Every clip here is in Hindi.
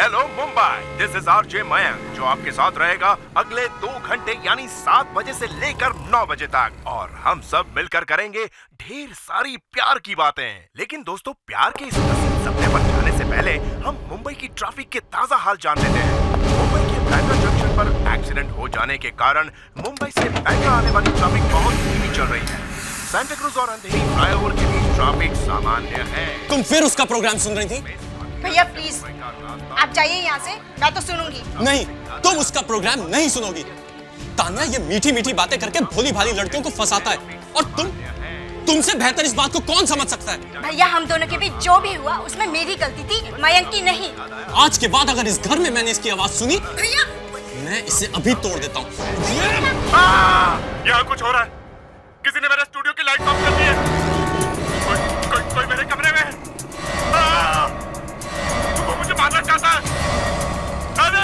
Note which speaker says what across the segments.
Speaker 1: Hello Mumbai, this is RJ Mayank जो आपके साथ रहेगा अगले 2 घंटे यानी 7 बजे से लेकर 9 बजे तक, और हम सब मिलकर करेंगे ढेर सारी प्यार की बातें। लेकिन दोस्तों, प्यार के इस हसीन सपने पर जाने से पहले हम मुंबई की ट्रैफिक के ताजा हाल जान लेते हैं। मुंबई के बैंड्रा जंक्शन पर एक्सीडेंट हो जाने के कारण मुंबई से बैंड्रा आने वाली ट्रैफिक बहुत धीमी चल रही है। सांता क्रूज और अंधेरी फ्लाईओवर के बीच ट्रैफिक सामान्य है।
Speaker 2: तुम फिर उसका प्रोग्राम सुन रही थी?
Speaker 3: भैया प्लीज आप जाइए यहाँ से, मैं तो सुनूंगी।
Speaker 2: नहीं, तुम उसका प्रोग्राम नहीं सुनोगी। तान्या ये मीठी मीठी बातें करके भोली भाली लड़कियों को फंसाता है, और तुमसे बेहतर इस बात को कौन समझ सकता है?
Speaker 3: भैया हम दोनों के बीच जो भी हुआ उसमें मेरी गलती थी, मयंक की नहीं।
Speaker 2: आज के बाद अगर इस घर में मैंने इसकी आवाज सुनी,
Speaker 3: भैया
Speaker 2: मैं इसे अभी तोड़ देता हूँ।
Speaker 1: यहाँ कुछ हो रहा है। किसी ने मेरे स्टूडियो की लाइट ऑफ कर दी है। कोई मेरे कमरे में है। वो मुझे मारना चाहता है। अरे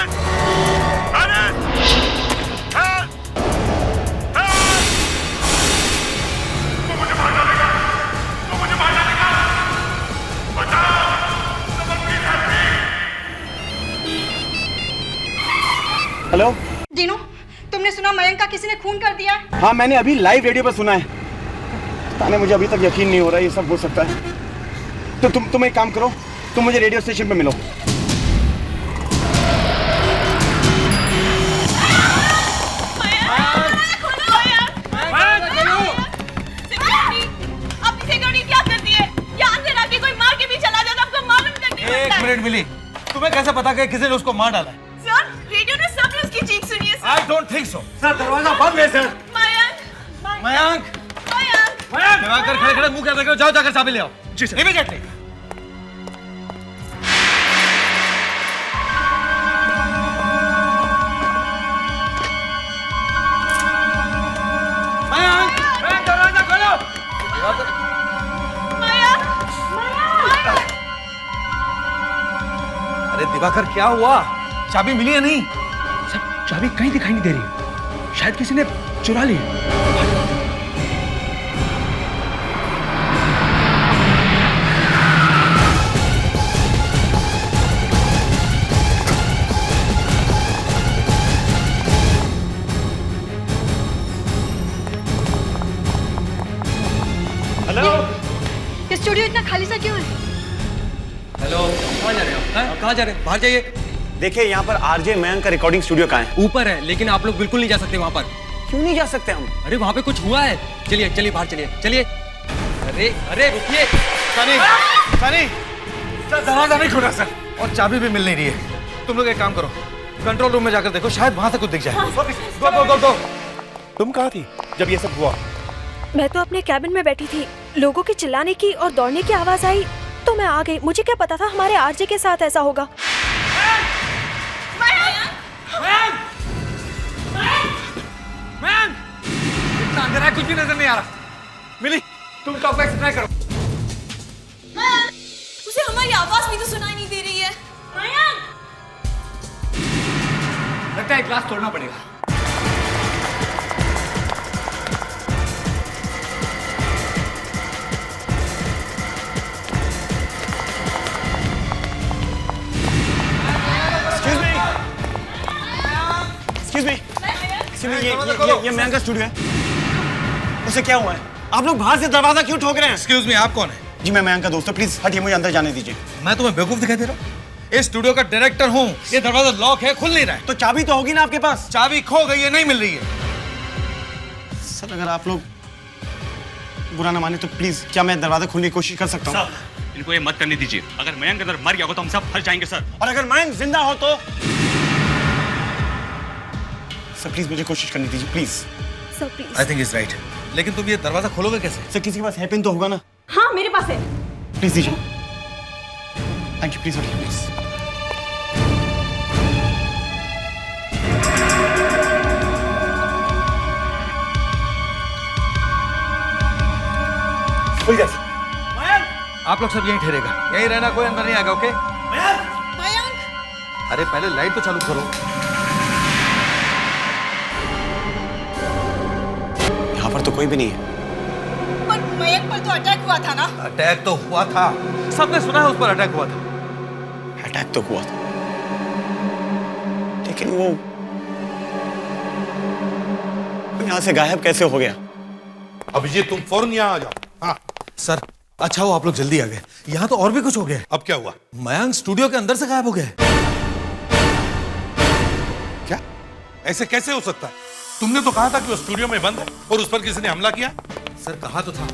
Speaker 1: मुझे मार डालेगा। वो मुझे मार डालेगा। बचाओ।
Speaker 4: हेलो
Speaker 3: दीनू, तुमने सुना मयंक का किसी ने खून कर दिया है?
Speaker 4: हाँ, मैंने अभी लाइव रेडियो पर सुना है। ताने मुझे अभी तक यकीन नहीं हो रहा है ये सब हो सकता है। तो तुम एक काम करो, तुम मुझे रेडियो स्टेशन पे मिलो।
Speaker 5: एक मिनट मिली, तुम्हें कैसे पता कि किसी ने उसको मार डाला है?
Speaker 6: सर, रेडियो ने सबने उसकी चीख सुनी है sir.
Speaker 5: I don't think so. Sir, दरवाजा बंद है सर। मयंक, दिवाकर खड़े खड़े मुंह क्या देख रहे हो? जाओ जाकर चाबी ले आओ। जी सर। Immediately. मयंक, दरवाजा खोलो। अरे दिवाकर, क्या हुआ? चाबी मिली या नहीं?
Speaker 7: सर, चाबी कहीं दिखाई नहीं दे रही। शायद किसी ने चुरा ली।
Speaker 5: हेलो,
Speaker 3: ये स्टूडियो इतना खाली सा क्यों है?
Speaker 5: हेलो, कहाँ जा रहे हो? कहाँ जा रहे हो? बाहर जाइए।
Speaker 4: देखिए, यहाँ पर आरजे मयंक का रिकॉर्डिंग स्टूडियो कहाँ है?
Speaker 8: ऊपर है, लेकिन आप लोग बिल्कुल नहीं जा सकते वहाँ पर।
Speaker 4: क्यों नहीं जा सकते हम?
Speaker 8: अरे वहाँ पे कुछ हुआ है। चलिए चलिए बाहर चलिए, चलिए। अरे रुकिए।
Speaker 5: सनी, सर दरवाजा नहीं खुला सर, और चाबी भी मिल नहीं रही है। तुम लोग एक काम करो, कंट्रोल रूम में जाकर देखो, शायद वहाँ से कुछ दिख जाए। गो।
Speaker 4: तुम कहाँ थी जब ये सब हुआ?
Speaker 9: मैं तो अपने कैबिन में बैठी थी। लोगों के चिल्लाने की और दौड़ने की आवाज आई तो मैं आ गई। मुझे क्या पता था हमारे आरजे के साथ ऐसा होगा।
Speaker 5: इतना अंधेरा है, कुछ भी नजर नहीं आ रहा। मिली, तुम टॉक बैक ट्राई करो।
Speaker 6: उसे हमारी आवाज भी तो सुनाई नहीं दे रही है।
Speaker 5: लगता है ग्लास तोड़ना पड़ेगा।
Speaker 4: ये मयंक का स्टूडियो है। उसे क्या हुआ है? आप लोग बाहर से दरवाजा क्यों ठोक रहे हैं?
Speaker 5: एक्सक्यूज मी, आप कौन है?
Speaker 4: जी, मैं मयंक का दोस्त हूँ। प्लीज हटिए, मुझे अंदर जाने दीजिए।
Speaker 5: मैं तुम्हें बेवकूफ दिखाई दे रहा हूँ? इस स्टूडियो का डायरेक्टर हूँ। ये दरवाजा लॉक है, खुल नहीं रहा है।
Speaker 4: तो चाबी तो होगी ना आपके पास?
Speaker 5: चाबी खो गई है, नहीं मिल रही है।
Speaker 4: सर, अगर आप लोग बुरा ना माने तो प्लीज, क्या मैं दरवाजा खोलने की कोशिश कर सकता हूँ?
Speaker 8: इनको ये मत करने दीजिए। अगर मयंक अंदर मर गया हो तो हम सब फंस जाएंगे सर।
Speaker 4: और अगर मयंक जिंदा हो तो? सर प्लीज मुझे कोशिश करनी दीजिए, please.
Speaker 9: Sir please.
Speaker 5: I think is right. लेकिन तुम ये दरवाजा खोलोगे कैसे?
Speaker 4: सर, किसी के पास हेयर पिन तो होगा ना?
Speaker 6: हाँ, मेरे पास है।
Speaker 4: प्लीज दीजिए। थैंक यू, प्लीज हटिए प्लीज।
Speaker 5: आप लोग सब यहीं ठहरेगा, यहीं रहना, कोई अंदर नहीं आएगा। ओके?
Speaker 6: मयंक,
Speaker 5: अरे पहले लाइट तो चालू करो।
Speaker 4: यहाँ पर तो कोई भी नहीं है।
Speaker 6: पर मयंक पर तो अटैक हुआ था ना?
Speaker 5: अटैक तो हुआ था, सबने सुना है उस पर अटैक हुआ था।
Speaker 4: अटैक तो हुआ था,
Speaker 2: लेकिन वो यहाँ से गायब कैसे हो गया?
Speaker 10: अभिजीत तुम फौरन यहाँ आ जाओ। हाँ
Speaker 5: सर अच्छा हो आप लोग जल्दी आ गए। यहाँ तो और भी कुछ हो गया है।
Speaker 10: अब क्या हुआ?
Speaker 5: मयंक स्टूडियो के अंदर से गायब हो गया है।
Speaker 10: क्या? ऐसे कैसे हो सकता है? तुमने तो कहा था कि वो स्टूडियो में बंद है और उस पर किसी ने हमला किया।
Speaker 5: सर कहा तो था,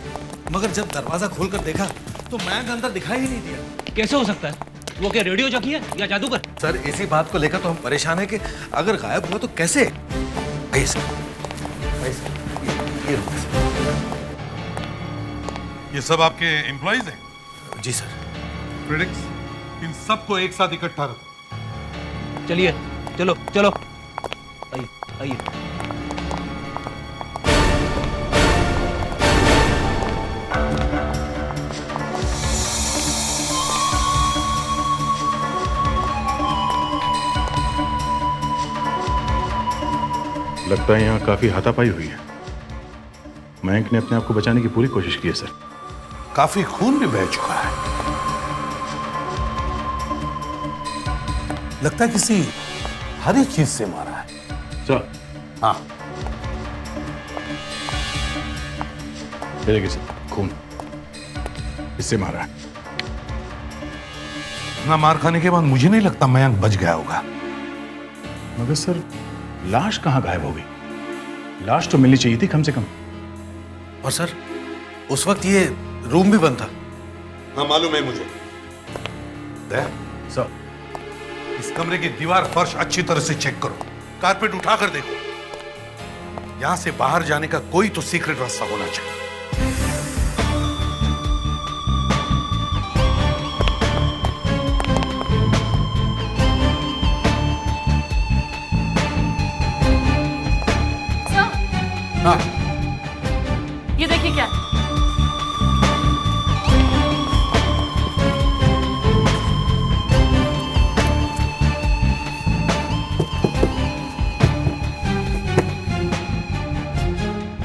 Speaker 5: मगर जब दरवाजा खोलकर देखा तो मयंक अंदर दिखाई ही नहीं दिया।
Speaker 8: कैसे हो सकता है? वो क्या रेडियो जॉकी है या जादूगर?
Speaker 5: सर इसी बात को लेकर तो हम परेशान हैं कि अगर गायब हुआ तो कैसे? आइए सर, आइए सर, ये रुको सर।
Speaker 10: ये सब आपके एम्प्लॉइज हैं?
Speaker 5: जी सर।
Speaker 10: प्रेडिक्स, इन सबको एक साथ इकट्ठा रखो।
Speaker 8: चलिए चलो चलो, आइए आइए।
Speaker 11: लगता है यहाँ काफी हाथापाई हुई है। मयंक ने अपने आप को बचाने की पूरी कोशिश की है सर।
Speaker 10: काफी खून भी बह चुका है। लगता है किसी हरी चीज से मारा है।
Speaker 11: सर।
Speaker 10: हाँ
Speaker 11: ये देखिए सर, खून इससे मारा है।
Speaker 10: ना मार खाने के बाद मुझे नहीं लगता मयंक बच गया होगा।
Speaker 11: मगर सर लाश कहाँ गायब हो गई? लाश तो मिलनी चाहिए थी कम से कम।
Speaker 5: और सर उस वक्त ये रूम भी बंद था।
Speaker 10: हाँ मालूम है मुझे।
Speaker 11: सर
Speaker 10: इस कमरे की दीवार फर्श अच्छी तरह से चेक करो, कारपेट उठाकर देखो। यहां से बाहर जाने का कोई तो सीक्रेट रास्ता होना चाहिए। हाँ
Speaker 6: ये देखिए क्या।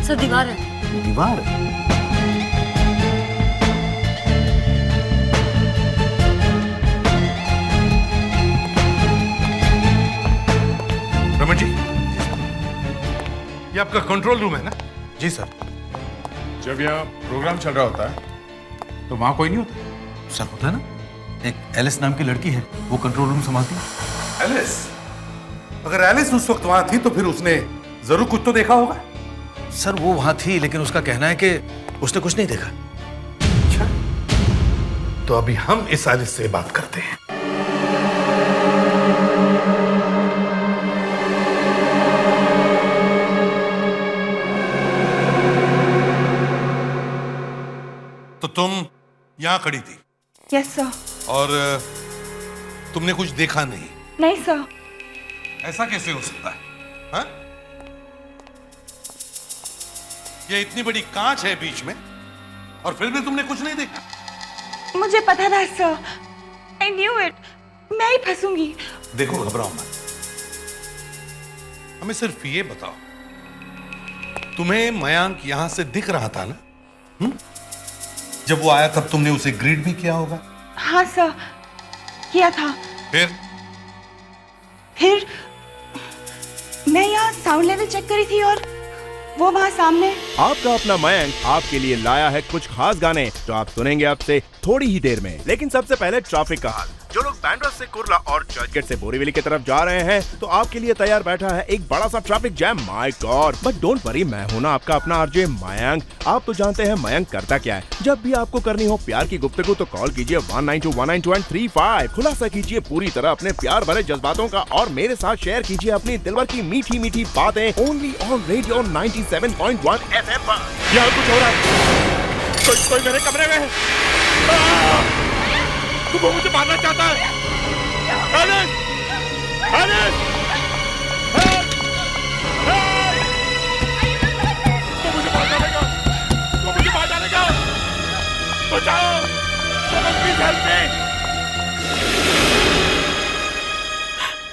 Speaker 6: सर दीवार है।
Speaker 5: दीवार?
Speaker 10: रमन जी, ये आपका कंट्रोल रूम है ना?
Speaker 5: जी सर।
Speaker 11: जब यहाँ प्रोग्राम चल रहा होता है तो वहां कोई नहीं होता?
Speaker 5: सर होता है ना, एक एलिस नाम की लड़की है, वो कंट्रोल रूम संभालती है।
Speaker 10: एलिस? अगर एलिस उस वक्त वहां थी तो फिर उसने जरूर कुछ तो देखा होगा।
Speaker 5: सर वो वहां थी, लेकिन उसका कहना है कि उसने कुछ नहीं देखा।
Speaker 10: अच्छा, तो अभी हम इस एलिस से बात करते हैं। तो तुम यहां खड़ी थी?
Speaker 6: Yes sir.
Speaker 10: और तुमने कुछ देखा नहीं?
Speaker 6: नहीं सर।
Speaker 10: ऐसा कैसे हो सकता है? हाँ? ये इतनी बड़ी कांच है बीच में और फिर भी तुमने कुछ नहीं देखा?
Speaker 6: मुझे पता था सर, आई न्यू इट, मैं ही फंसूंगी।
Speaker 10: देखो घबराओ मत, हमें सिर्फ ये बताओ, तुम्हें मयंक यहां से दिख रहा था ना? जब वो आया तब तुमने उसे ग्रीट भी किया होगा?
Speaker 6: हाँ सर, किया था। फिर मैं यहाँ साउंड लेवल चेक करी थी और वो वहाँ सामने।
Speaker 1: आपका अपना मयंक आपके लिए लाया है कुछ खास गाने जो आप सुनेंगे आपसे थोड़ी ही देर में। लेकिन सबसे पहले ट्रैफिक का हाल। जो लोग बैंड्रा से कुर्ला और चर्चगेट से बोरीवली की तरफ जा रहे हैं तो आपके लिए तैयार बैठा है एक बड़ा सा traffic jam. My God, but don't worry, मैं हूं ना आपका अपना आरजे मयंक। आप तो जानते हैं मयंक करता क्या है। जब भी आपको करनी हो प्यार की गुफ्तगू तो कॉल कीजिए 19219235। खुलासा कीजिए पूरी तरह अपने प्यार भरे जज्बातों का और मेरे साथ शेयर कीजिए अपनी दिलवर की मीठी मीठी बातें। ओनली ऑन रेडियो 97.1 FM पर। यहाँ कुछ हो रहा है, कोई मेरे कमरे में है। वो मुझे मारना चाहता है। एलिस! एलिस! हेल्प! हेल्प! वो मुझे मार डालेगा। वो मुझे मार डालेगा। बचाओ! Please help me!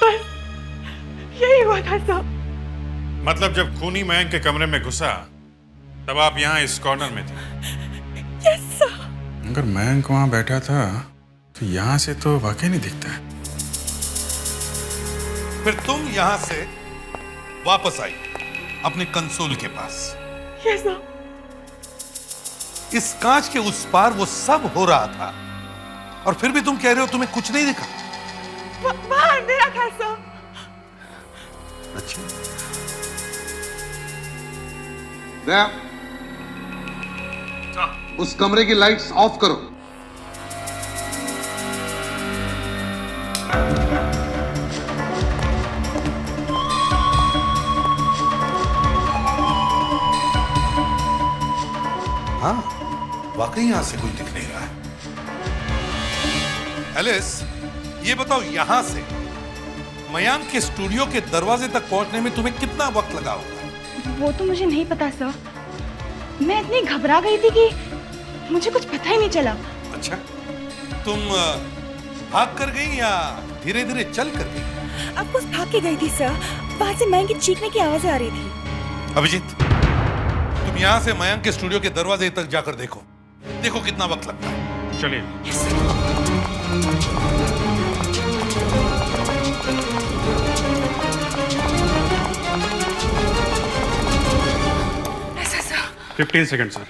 Speaker 6: बस यही हुआ था सब।
Speaker 11: मतलब जब खूनी मयंक के कमरे में घुसा तब आप यहाँ इस कॉर्नर में थे?
Speaker 6: Yes sir.
Speaker 11: अगर मयंक वहां बैठा था तो यहाँ से तो वाकई नहीं दिखता है।
Speaker 10: फिर तुम यहां से वापस आई अपने कंसोल के पास।
Speaker 6: Yes sir.
Speaker 10: इस कांच के उस पार वो सब हो रहा था और फिर भी तुम कह रहे हो तुम्हें कुछ नहीं दिखा।
Speaker 6: वहां अंधेरा था सर।
Speaker 10: अच्छा,
Speaker 12: उस कमरे की लाइट्स ऑफ करो।
Speaker 10: हाँ, वाकई यहां से कोई दिख नहीं रहा है। एलिस, ये बताओ यहां से मयांक के स्टूडियो के दरवाजे तक पहुंचने में तुम्हें कितना वक्त लगा होगा?
Speaker 6: वो तो मुझे नहीं पता सर। मैं इतनी घबरा गई थी कि मुझे कुछ पता ही नहीं चला।
Speaker 10: अच्छा, तुम भाग कर गई या धीरे धीरे चल कर गई?
Speaker 9: अब कुछ भाग के गई थी सर। वहां से मयंक की चीखने की आवाजें आ रही थी।
Speaker 10: अभिजीत, तुम यहां से मयंक के स्टूडियो के दरवाजे तक जाकर देखो, देखो कितना वक्त लगता है।
Speaker 11: चलिए।
Speaker 6: ऐसा सर।
Speaker 11: 15 second sir.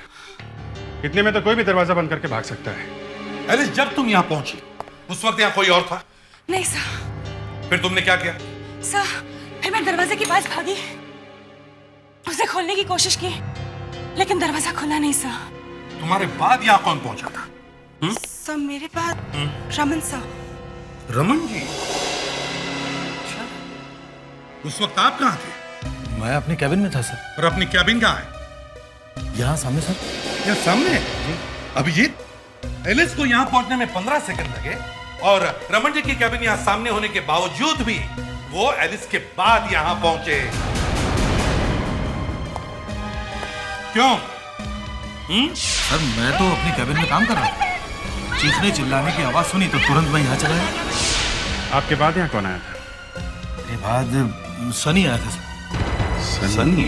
Speaker 11: इतने में तो कोई भी दरवाजा बंद करके भाग सकता है।
Speaker 10: एलिस, जब तुम यहां पहुंची उस वक्त यहां कोई और था?
Speaker 6: नहीं सर।
Speaker 10: फिर तुमने क्या किया?
Speaker 6: सर, फिर मैं दरवाजे के पास भागी, उसे खोलने की कोशिश की, लेकिन दरवाजा खुला नहीं सर।
Speaker 10: तुम्हारे बाद यहां कौन पहुंचा था?
Speaker 6: सर, मेरे बाद रमन सर।
Speaker 10: रमन जी? अच्छा, उस वक्त आप कहां थे?
Speaker 5: मैं अपने कैबिन में था सर।
Speaker 10: और अपनी कैबिन कहां है?
Speaker 5: यहाँ सामने सर।
Speaker 10: यहाँ सामने? अभिजीत, एलिस को यहाँ पहुंचने में 15 सेकंड लगे और रमन जी की कैबिन यहाँ सामने होने के बावजूद भी वो एलिस के बाद यहाँ पहुंचे। क्यों?
Speaker 5: सर, मैं तो अपनी कैबिन में काम कर रहा था। चीखने चिल्लाने की आवाज सुनी तो तुरंत मैं यहाँ चला गया।
Speaker 11: आपके बाद यहाँ कौन आया था?
Speaker 5: मेरे बाद सनी आया था सर।
Speaker 11: सनी?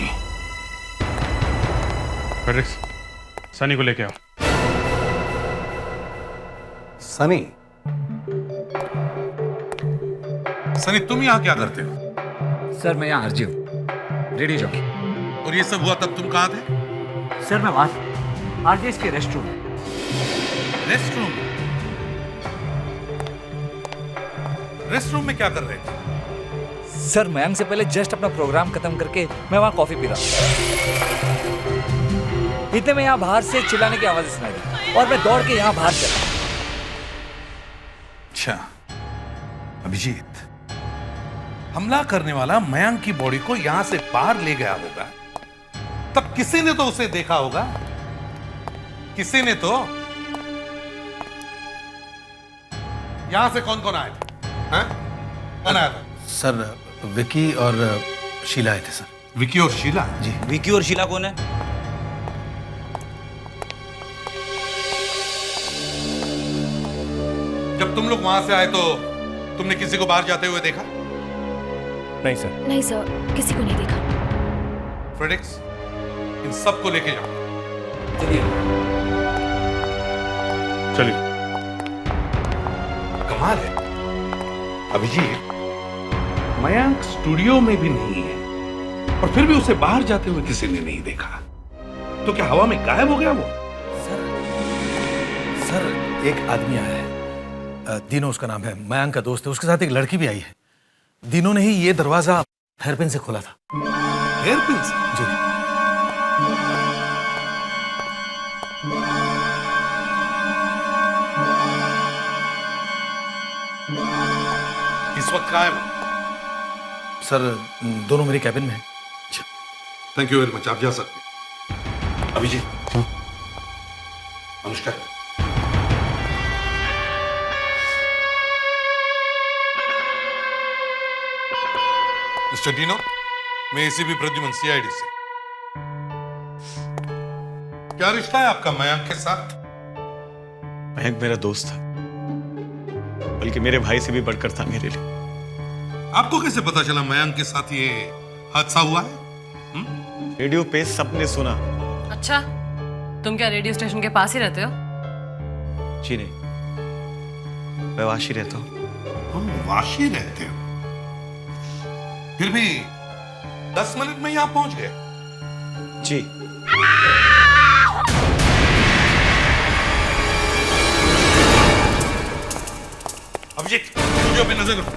Speaker 11: फ्रेडरिक्स, सनी को लेके आओ।
Speaker 10: सनी? सनी, तुम यहाँ क्या करते हो?
Speaker 8: सर, मैं यहाँ आरजे हूँ, रेडियो जॉकी।
Speaker 10: और ये सब हुआ तब तुम कहाँ थे?
Speaker 8: सर, मैं वहां आरजे के रेस्टरूम।
Speaker 10: रेस्टरूम? रेस्टरूम में क्या कर रहे थे?
Speaker 8: सर, मयंक से पहले जस्ट अपना प्रोग्राम खत्म करके मैं वहां कॉफी पी रहा था। इतने में यहाँ बाहर से चिल्लाने की आवाजें सुनाई दी और मैं दौड़ के यहाँ बाहर चला।
Speaker 10: अच्छा, अभिजीत, हमला करने वाला मयंक की बॉडी को यहां से बाहर ले गया होगा, तब किसी ने तो उसे देखा होगा। किसी ने तो। यहां से कौन कौन आए थे? हाँ? कौन आया था?
Speaker 5: सर, विकी और शीला आए थे सर।
Speaker 10: विकी और शीला?
Speaker 5: जी।
Speaker 2: विकी और शीला कौन है?
Speaker 10: जब तुम लोग वहां से आए तो तुमने किसी को बाहर जाते हुए देखा?
Speaker 5: नहीं सर।
Speaker 9: नहीं सर, किसी को नहीं देखा।
Speaker 10: फ्रेडरिक्स, इन सबको लेके जाओ।
Speaker 11: चलिए।
Speaker 10: कमाल है अभिजीत, मयंक स्टूडियो में भी नहीं है और फिर भी उसे बाहर जाते हुए किसी ने नहीं देखा। तो क्या हवा में गायब हो गया वो?
Speaker 5: सर, एक आदमी आया है, दीनो उसका नाम है, मयंक का दोस्त है। उसके साथ एक लड़की भी आई है। दीनो ने ही ये दरवाजा हेयरपिन से खोला था।
Speaker 10: हेयरपिन से?
Speaker 5: जी।
Speaker 10: इस वक्त कहाँ है वो?
Speaker 5: सर, दोनों मेरी कैबिन में है।
Speaker 10: थैंक यू वेरी मच, आप जा सकते हैं। अभिजीत, अनुष्का, मिस्टर डीनो, मैं एसीपी प्रद्युमन, सीआईडी से। क्या रिश्ता है आपका मयंक के साथ?
Speaker 2: मयंक मेरा दोस्त था, बल्कि मेरे भाई से भी बढ़कर था मेरे लिए।
Speaker 10: आपको कैसे पता चला मयंक के साथ ये हादसा हुआ है?
Speaker 2: रेडियो पे सबने सुना।
Speaker 13: अच्छा, तुम क्या रेडियो स्टेशन के पास ही रहते हो?
Speaker 2: जी नहीं, मैं वाशी रहता हूँ।
Speaker 10: वाशी रहते हो? फिर भी 10 मिनट में यहां पहुंच गए।
Speaker 4: जी।
Speaker 10: अभिजीत, स्टूडियो पे नजर रखो।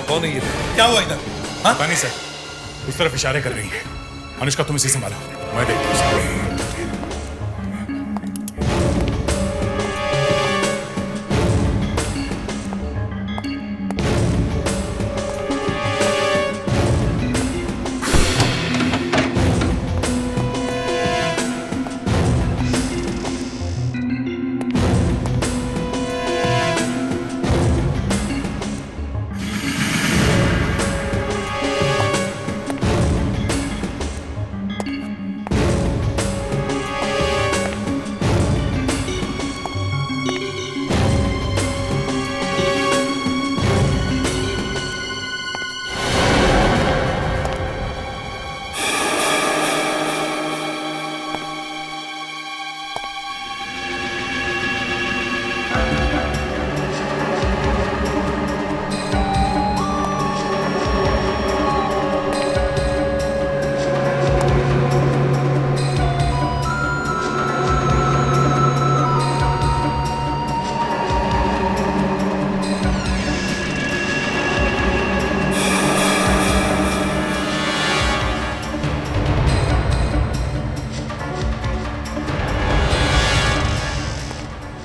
Speaker 10: कौन है ये? क्या हुआ इधर? हाँ?
Speaker 11: पानी सर, उस तरफ इशारे कर रही है। अनुष्का तुम इसे संभालो, मैं देखता हूँ।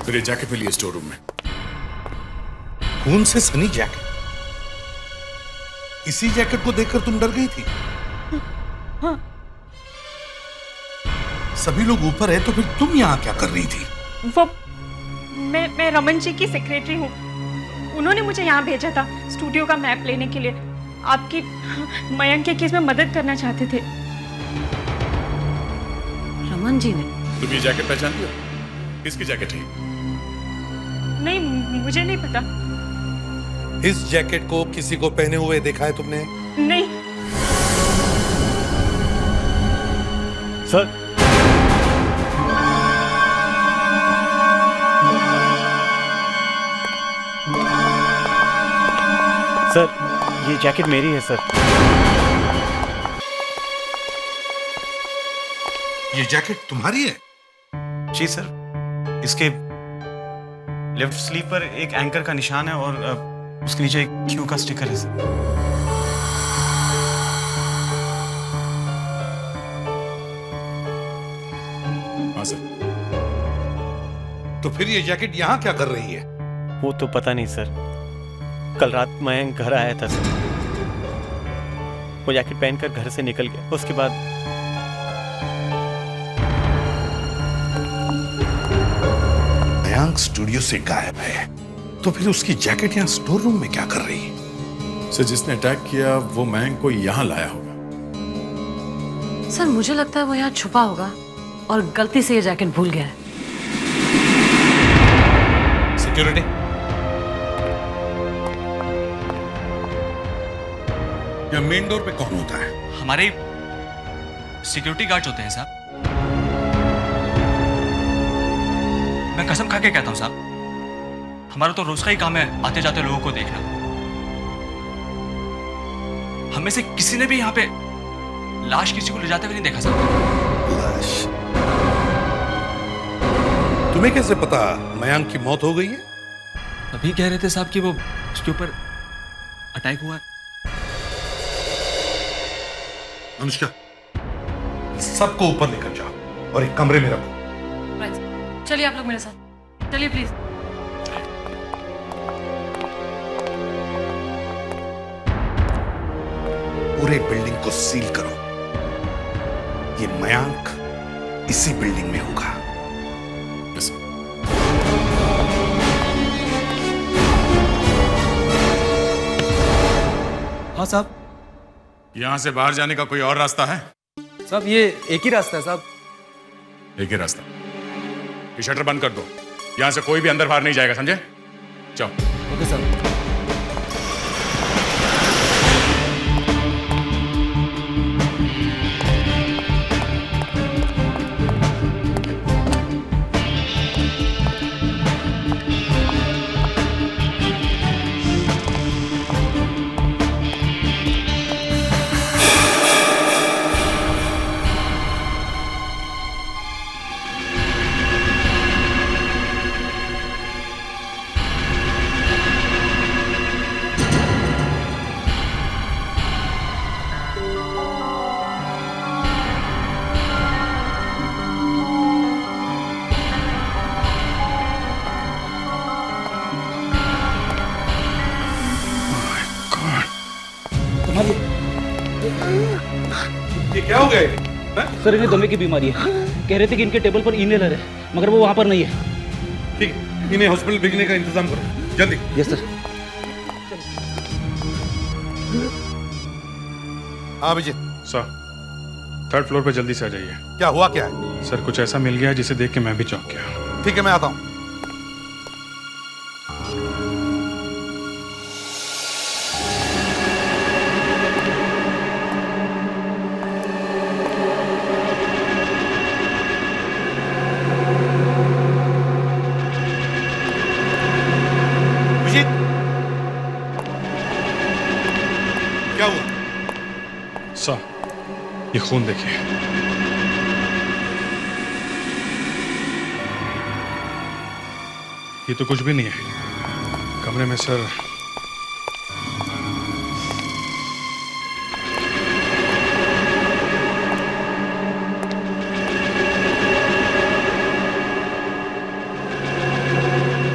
Speaker 11: मेरे जैकेट मिली है स्टोर रूम में।
Speaker 10: खून से सनी जैकेट? इसी जैकेट को देखकर तुम डर गई थी?
Speaker 6: हाँ।
Speaker 10: सभी लोग ऊपर है तो फिर तुम यहाँ क्या कर रही थी?
Speaker 6: वो मैं रमन जी की सेक्रेटरी हूँ। उन्होंने मुझे यहाँ भेजा था स्टूडियो का मैप लेने के लिए। आपकी मयंक के केस में मदद करना चाहते थे।
Speaker 13: रमन जी ने?
Speaker 11: तुम ये जैकेट पहचानती हो? किसकी जैकेट है?
Speaker 6: नहीं, मुझे नहीं पता।
Speaker 10: इस जैकेट को किसी को पहने हुए देखा है तुमने?
Speaker 6: नहीं।
Speaker 4: सर, सर ये जैकेट मेरी है सर।
Speaker 10: ये जैकेट तुम्हारी है?
Speaker 4: जी सर, इसके लेफ्ट स्लीव पर एक एंकर का निशान है और उसके नीचे एक क्यू का स्टिकर है सर।
Speaker 11: हाँ सर।
Speaker 10: तो फिर ये जैकेट यहाँ क्या कर रही है?
Speaker 4: वो तो पता नहीं सर। कल रात मयंक घर आया था सर। वो जैकेट पहनकर घर से निकल गया। उसके बाद
Speaker 10: मयंक स्टूडियो से गायब है, तो फिर उसकी जैकेट यहाँ स्टोर रूम में क्या कर रही है?
Speaker 11: सर, जिसने अटैक किया वो मयंक को यहाँ लाया होगा।
Speaker 13: सर मुझे लगता है वो यहाँ छुपा होगा और गलती से ये जैकेट भूल गया है।
Speaker 10: सिक्योरिटी, या मेन डोर पे कौन होता है?
Speaker 2: हमारे सिक्योरिटी गार्ड्स होते हैं साहब। मैं कसम खा के कहता हूं साहब, हमारा तो रोज का ही काम है आते जाते लोगों को देखना। हमें से किसी ने भी यहाँ पे लाश किसी को ले जाते हुए नहीं देखा साहब।
Speaker 10: लाश? तुम्हें कैसे पता मयंक की मौत हो गई है?
Speaker 2: अभी कह रहे थे साहब कि वो उसके ऊपर अटैक हुआ है।
Speaker 10: अनुष्का, सबको ऊपर लेकर जाओ और एक कमरे में रखो।
Speaker 13: चलिए आप लोग मेरे साथ चलिए प्लीज।
Speaker 10: पूरे बिल्डिंग को सील करो। ये मयंक इसी बिल्डिंग में होगा।
Speaker 7: हाँ साहब।
Speaker 11: यहाँ से बाहर जाने का कोई और रास्ता है?
Speaker 7: साहब ये एक ही रास्ता है साहब।
Speaker 11: एक ही रास्ता। ये शटर बंद कर दो, यहाँ से कोई भी अंदर बाहर नहीं जाएगा, समझे? जाओ।
Speaker 7: ओके साहब।
Speaker 10: ये क्या हो गया ये?
Speaker 7: सर इन्हें दमे की बीमारी है। कह रहे थे कि इनके टेबल पर इनहेलर है, मगर वो वहां पर नहीं है।
Speaker 10: ठीक, इन्हें हॉस्पिटल भेजने का इंतजाम करो जल्दी।
Speaker 7: Yes sir.
Speaker 10: हाँ अभिजीत।
Speaker 11: सर, थर्ड फ्लोर पे जल्दी से आ जाइए।
Speaker 10: क्या हुआ क्या है?
Speaker 11: सर कुछ ऐसा मिल गया है जिसे देख के मैं भी चौंक गया।
Speaker 10: ठीक है मैं आता हूँ। क्या हुआ?
Speaker 11: सर, ये खून देखिए। ये तो कुछ भी नहीं है कमरे में सर।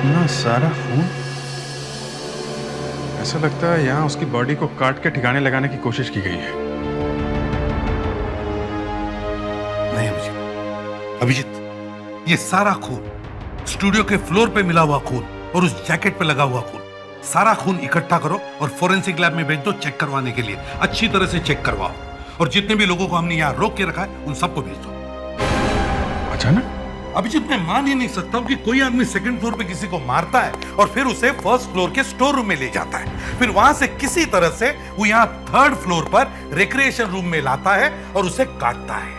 Speaker 11: ना सारा खून। ऐसा लगता है यहाँ उसकी बॉडी को काट के ठिकाने लगाने की कोशिश की गई है।
Speaker 10: नहीं अभिजीत, अभिजीत ये सारा खून, स्टूडियो के फ्लोर पे मिला हुआ खून और उस जैकेट पे लगा हुआ खून, सारा खून इकट्ठा करो और फोरेंसिक लैब में भेज दो चेक करवाने के लिए। अच्छी तरह से चेक करवाओ और जितने भी लोगों को हमने यहाँ रोक के रखा है उन सबको भेज दो।
Speaker 11: अचानक?
Speaker 10: अभिजीत मैं मान ही नहीं सकता हूँ कि कोई आदमी सेकंड फ्लोर पे किसी को मारता है और फिर उसे फर्स्ट फ्लोर के स्टोर रूम में ले जाता है, फिर वहां से किसी तरह से वो यहाँ थर्ड फ्लोर पर रिक्रिएशन रूम में लाता है और उसे काटता है।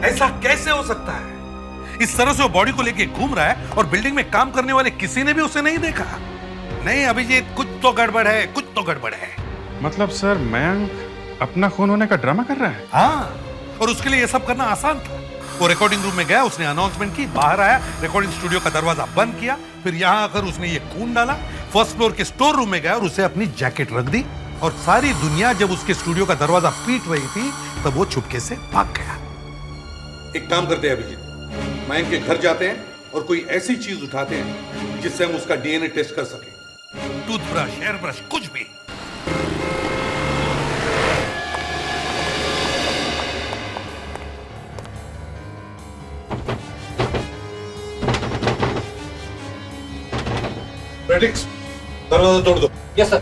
Speaker 10: ऐसा कैसे हो सकता है? इस तरह से वो बॉडी को लेके घूम रहा है और बिल्डिंग में काम करने वाले किसी ने भी उसे नहीं देखा। नहीं अभिजीत, कुछ तो गड़बड़ है, कुछ तो गड़बड़ है।
Speaker 11: मतलब सर मयंक अपना खून होने का ड्रामा कर रहा है?
Speaker 10: हाँ, और उसके लिए ये सब करना आसान था। वो रिकॉर्डिंग रूम में गया, उसने अनाउंसमेंट की, बाहर आया, रिकॉर्डिंग स्टूडियो का दरवाजा बंद किया, फिर यहाँ आकर उसने ये खून डाला, फर्स्ट फ्लोर के स्टोर रूम में गया और उसे अपनी जैकेट रख दी और सारी दुनिया जब उसके स्टूडियो का दरवाजा पीट रही थी तब वो चुपके से भाग गया। एक काम करते हैं अभिजीत, मयंक के घर जाते हैं और कोई ऐसी चीज उठाते हैं जिससे हम उसका डीएनए टेस्ट कर सकें। टूथब्रश, हेयर ब्रश, कुछ भी। प्रेडिक्स, दरवाजा तोड़ दो।
Speaker 7: Yes sir.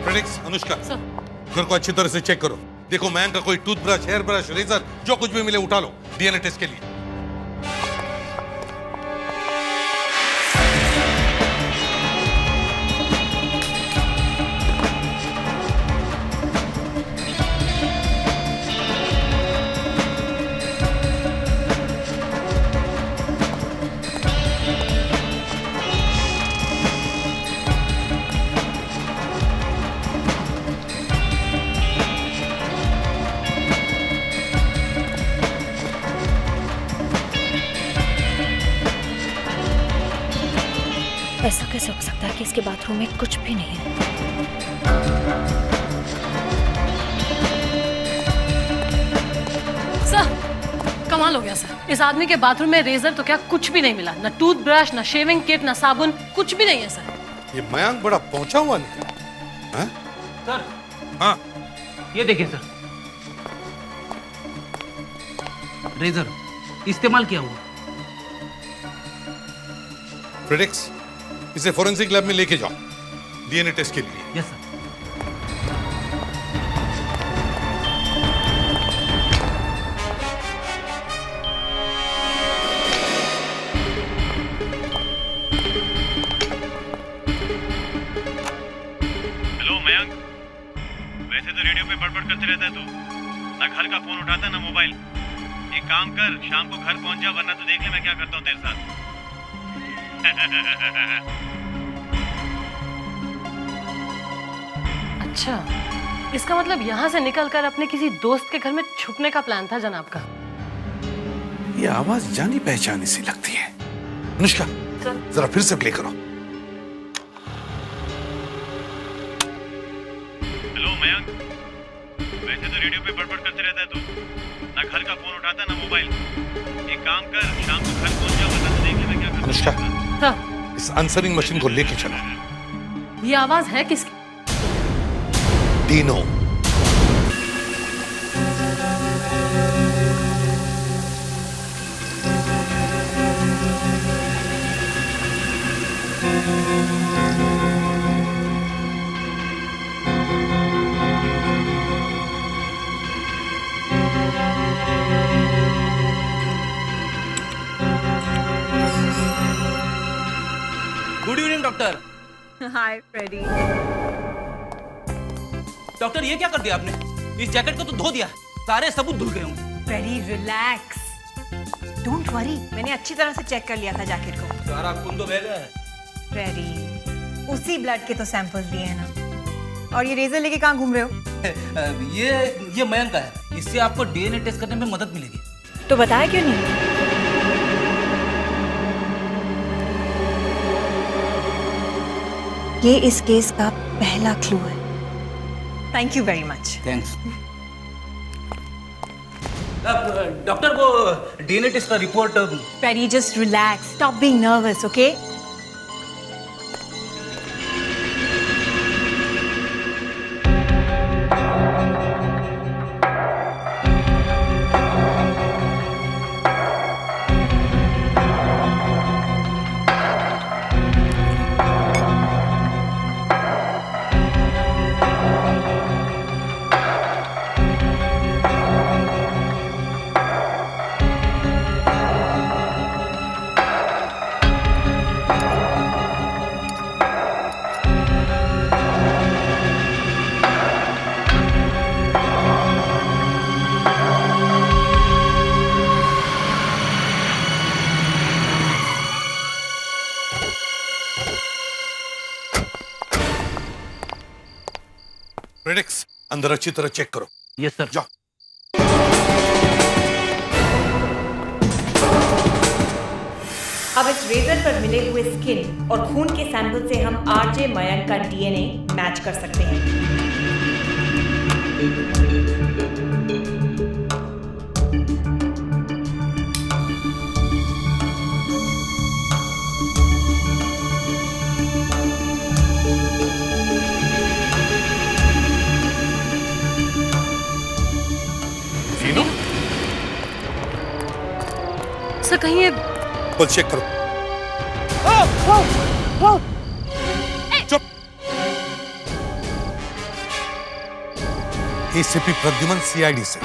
Speaker 10: प्रेडिक्स, अनुष्का घर को अच्छी तरह से चेक करो। देखो मयंक का कोई टूथब्रश, हेयर ब्रश, रेजर, जो कुछ भी मिले उठा लो डीएनए टेस्ट के लिए।
Speaker 9: ऐसा कैसे हो सकता है कि इसके बाथरूम में कुछ भी नहीं है?
Speaker 13: सर, कमाल हो गया सर। इस आदमी के बाथरूम में रेजर तो क्या कुछ भी नहीं मिला, ना टूथब्रश, ना शेविंग किट, ना साबुन, कुछ भी नहीं है सर।
Speaker 10: ये मयंक बड़ा पहुंचा हुआ निकला। हैं?
Speaker 7: सर,
Speaker 10: हाँ
Speaker 7: ये देखिए सर, रेजर इस्तेमाल किया हुआ।
Speaker 10: फ्रेडिक्स, इसे फोरेंसिक लैब में लेके जाओ डीएनए टेस्ट के लिए।
Speaker 7: Yes sir.
Speaker 4: हेलो मयंक, वैसे तो रेडियो पे बड़बड़ करते रहता है तू, ना घर का फोन उठाता ना मोबाइल। एक काम कर, शाम को घर पहुंच जा, वरना तो देख ले मैं क्या करता हूँ तेरे साथ।
Speaker 13: अच्छा, इसका मतलब यहाँ से निकलकर अपने किसी दोस्त के घर में छुपने का प्लान था जनाब का।
Speaker 10: ये आवाज जानी पहचानी सी लगती है। अनुष्का, जरा फिर से प्ले करो।
Speaker 4: हेलो मयंक, वैसे तो रेडियो पे बड़बड़ करते रहता है तू, ना घर का फोन उठाता ना मोबाइल। एक काम कर, शाम को घर पहुंच जा, वरना तो देख ले मैं क्या करता हूँ।
Speaker 10: अनुष्का,
Speaker 13: हाँ,
Speaker 10: इस आंसरिंग मशीन को लेके चलो।
Speaker 13: ये आवाज है किसकी?
Speaker 10: Dino.
Speaker 7: Good evening doctor.
Speaker 3: Hi Freddy.
Speaker 7: Doctor ये क्या कर दिया आपने? इस जैकेट को तो धो दिया, सारे सबूत धुल गए होंगे।
Speaker 3: फ्रेडी रिलैक्स, डोंट वरी, मैंने अच्छी तरह से चेक कर लिया था जैकेट को।
Speaker 7: सारा खून तो बह गया है।
Speaker 3: फ्रेडी, उसी ब्लड के तो सैंपल्स लिए हैं ना। और ये रेजर लेके कहाँ घूम रहे हो?
Speaker 7: ये मयंक का है, इससे आपको डीएनए टेस्ट करने में मदद मिलेगी।
Speaker 9: तो बताया क्यों नहीं?
Speaker 3: ये इस केस का पहला क्लू है। Thank you very much.
Speaker 7: Thanks. Doctor, वो डीएनए टेस्ट का report.
Speaker 3: Freddy, just relax, stop being nervous, okay?
Speaker 10: फ्रेडिक्स, अंदर अच्छी तरह चेक करो।
Speaker 7: Yes sir.
Speaker 10: जाओ।
Speaker 3: अब इस रेजर पर मिले हुए स्किन और खून के सैंपल से हम आरजे मयंक का डीएनए मैच कर सकते हैं।
Speaker 13: सर कहीं ये
Speaker 10: खुद चेक करो। चुप। एसीपी प्रद्युमन, सीआईडी से।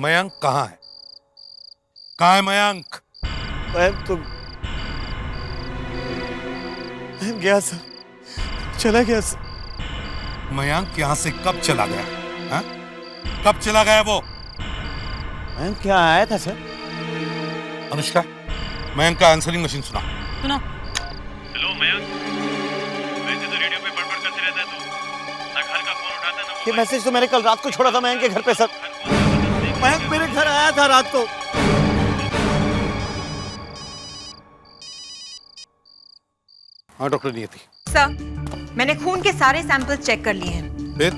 Speaker 10: मयंक कहाँ है? कहाँ है मयंक?
Speaker 5: तो गया सर, चला गया सर।
Speaker 10: मयंक यहाँ से कब चला गया? हा? कब चला गया वो?
Speaker 5: मयंक क्या आया था सर?
Speaker 10: अनुष्का, मयंक का आंसरिंग मशीन सुना।
Speaker 13: सुना।
Speaker 4: हेलो मयंक, वैसे तो रेडियो पे बड़बड़ करते रहता है तू, ना घर का फोन उठाता ना
Speaker 5: ये मैसेज तो मैंने कल रात को छोड़ा था मयंक के घर पे सर। मयंक मेरे घर आया था रात को।
Speaker 10: हाँ डॉक्टर नियति।
Speaker 3: सर, मैंने खून के सारे सैंपल्स चेक कर लिए हैं।
Speaker 10: फिर?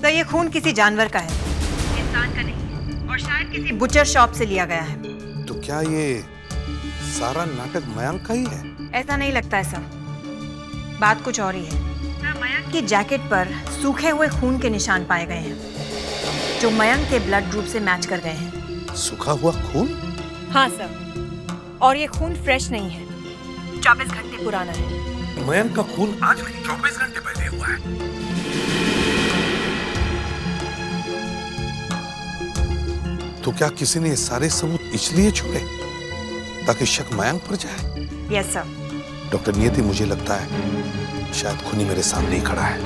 Speaker 3: सर, ये खून किसी जानवर का है, इंसान का नहीं है, और शायद किसी बुचर शॉप से लिया गया है।
Speaker 10: तो क्या ये सारा नाटक मयंक का ही है?
Speaker 3: ऐसा नहीं लगता है सर, बात कुछ और ही है। सर, मयंक की जैकेट पर सूखे हुए खून के निशान पाए गए हैं, जो मयंक के ब्लड ग्रुप से मैच कर गए हैं।
Speaker 10: सूखा हुआ खून?
Speaker 3: हाँ सर, और ये खून फ्रेश नहीं है, 24 घंटे पुराना है।
Speaker 10: मयंक का खून आज नहीं 24 घंटे पहले हुआ है। तो क्या किसी ने ये सारे सबूत इसलिए छोड़े ताकि शक मयंक पर जाए?
Speaker 3: Yes sir.
Speaker 10: डॉक्टर नियति, मुझे लगता है शायद खूनी मेरे सामने ही खड़ा है।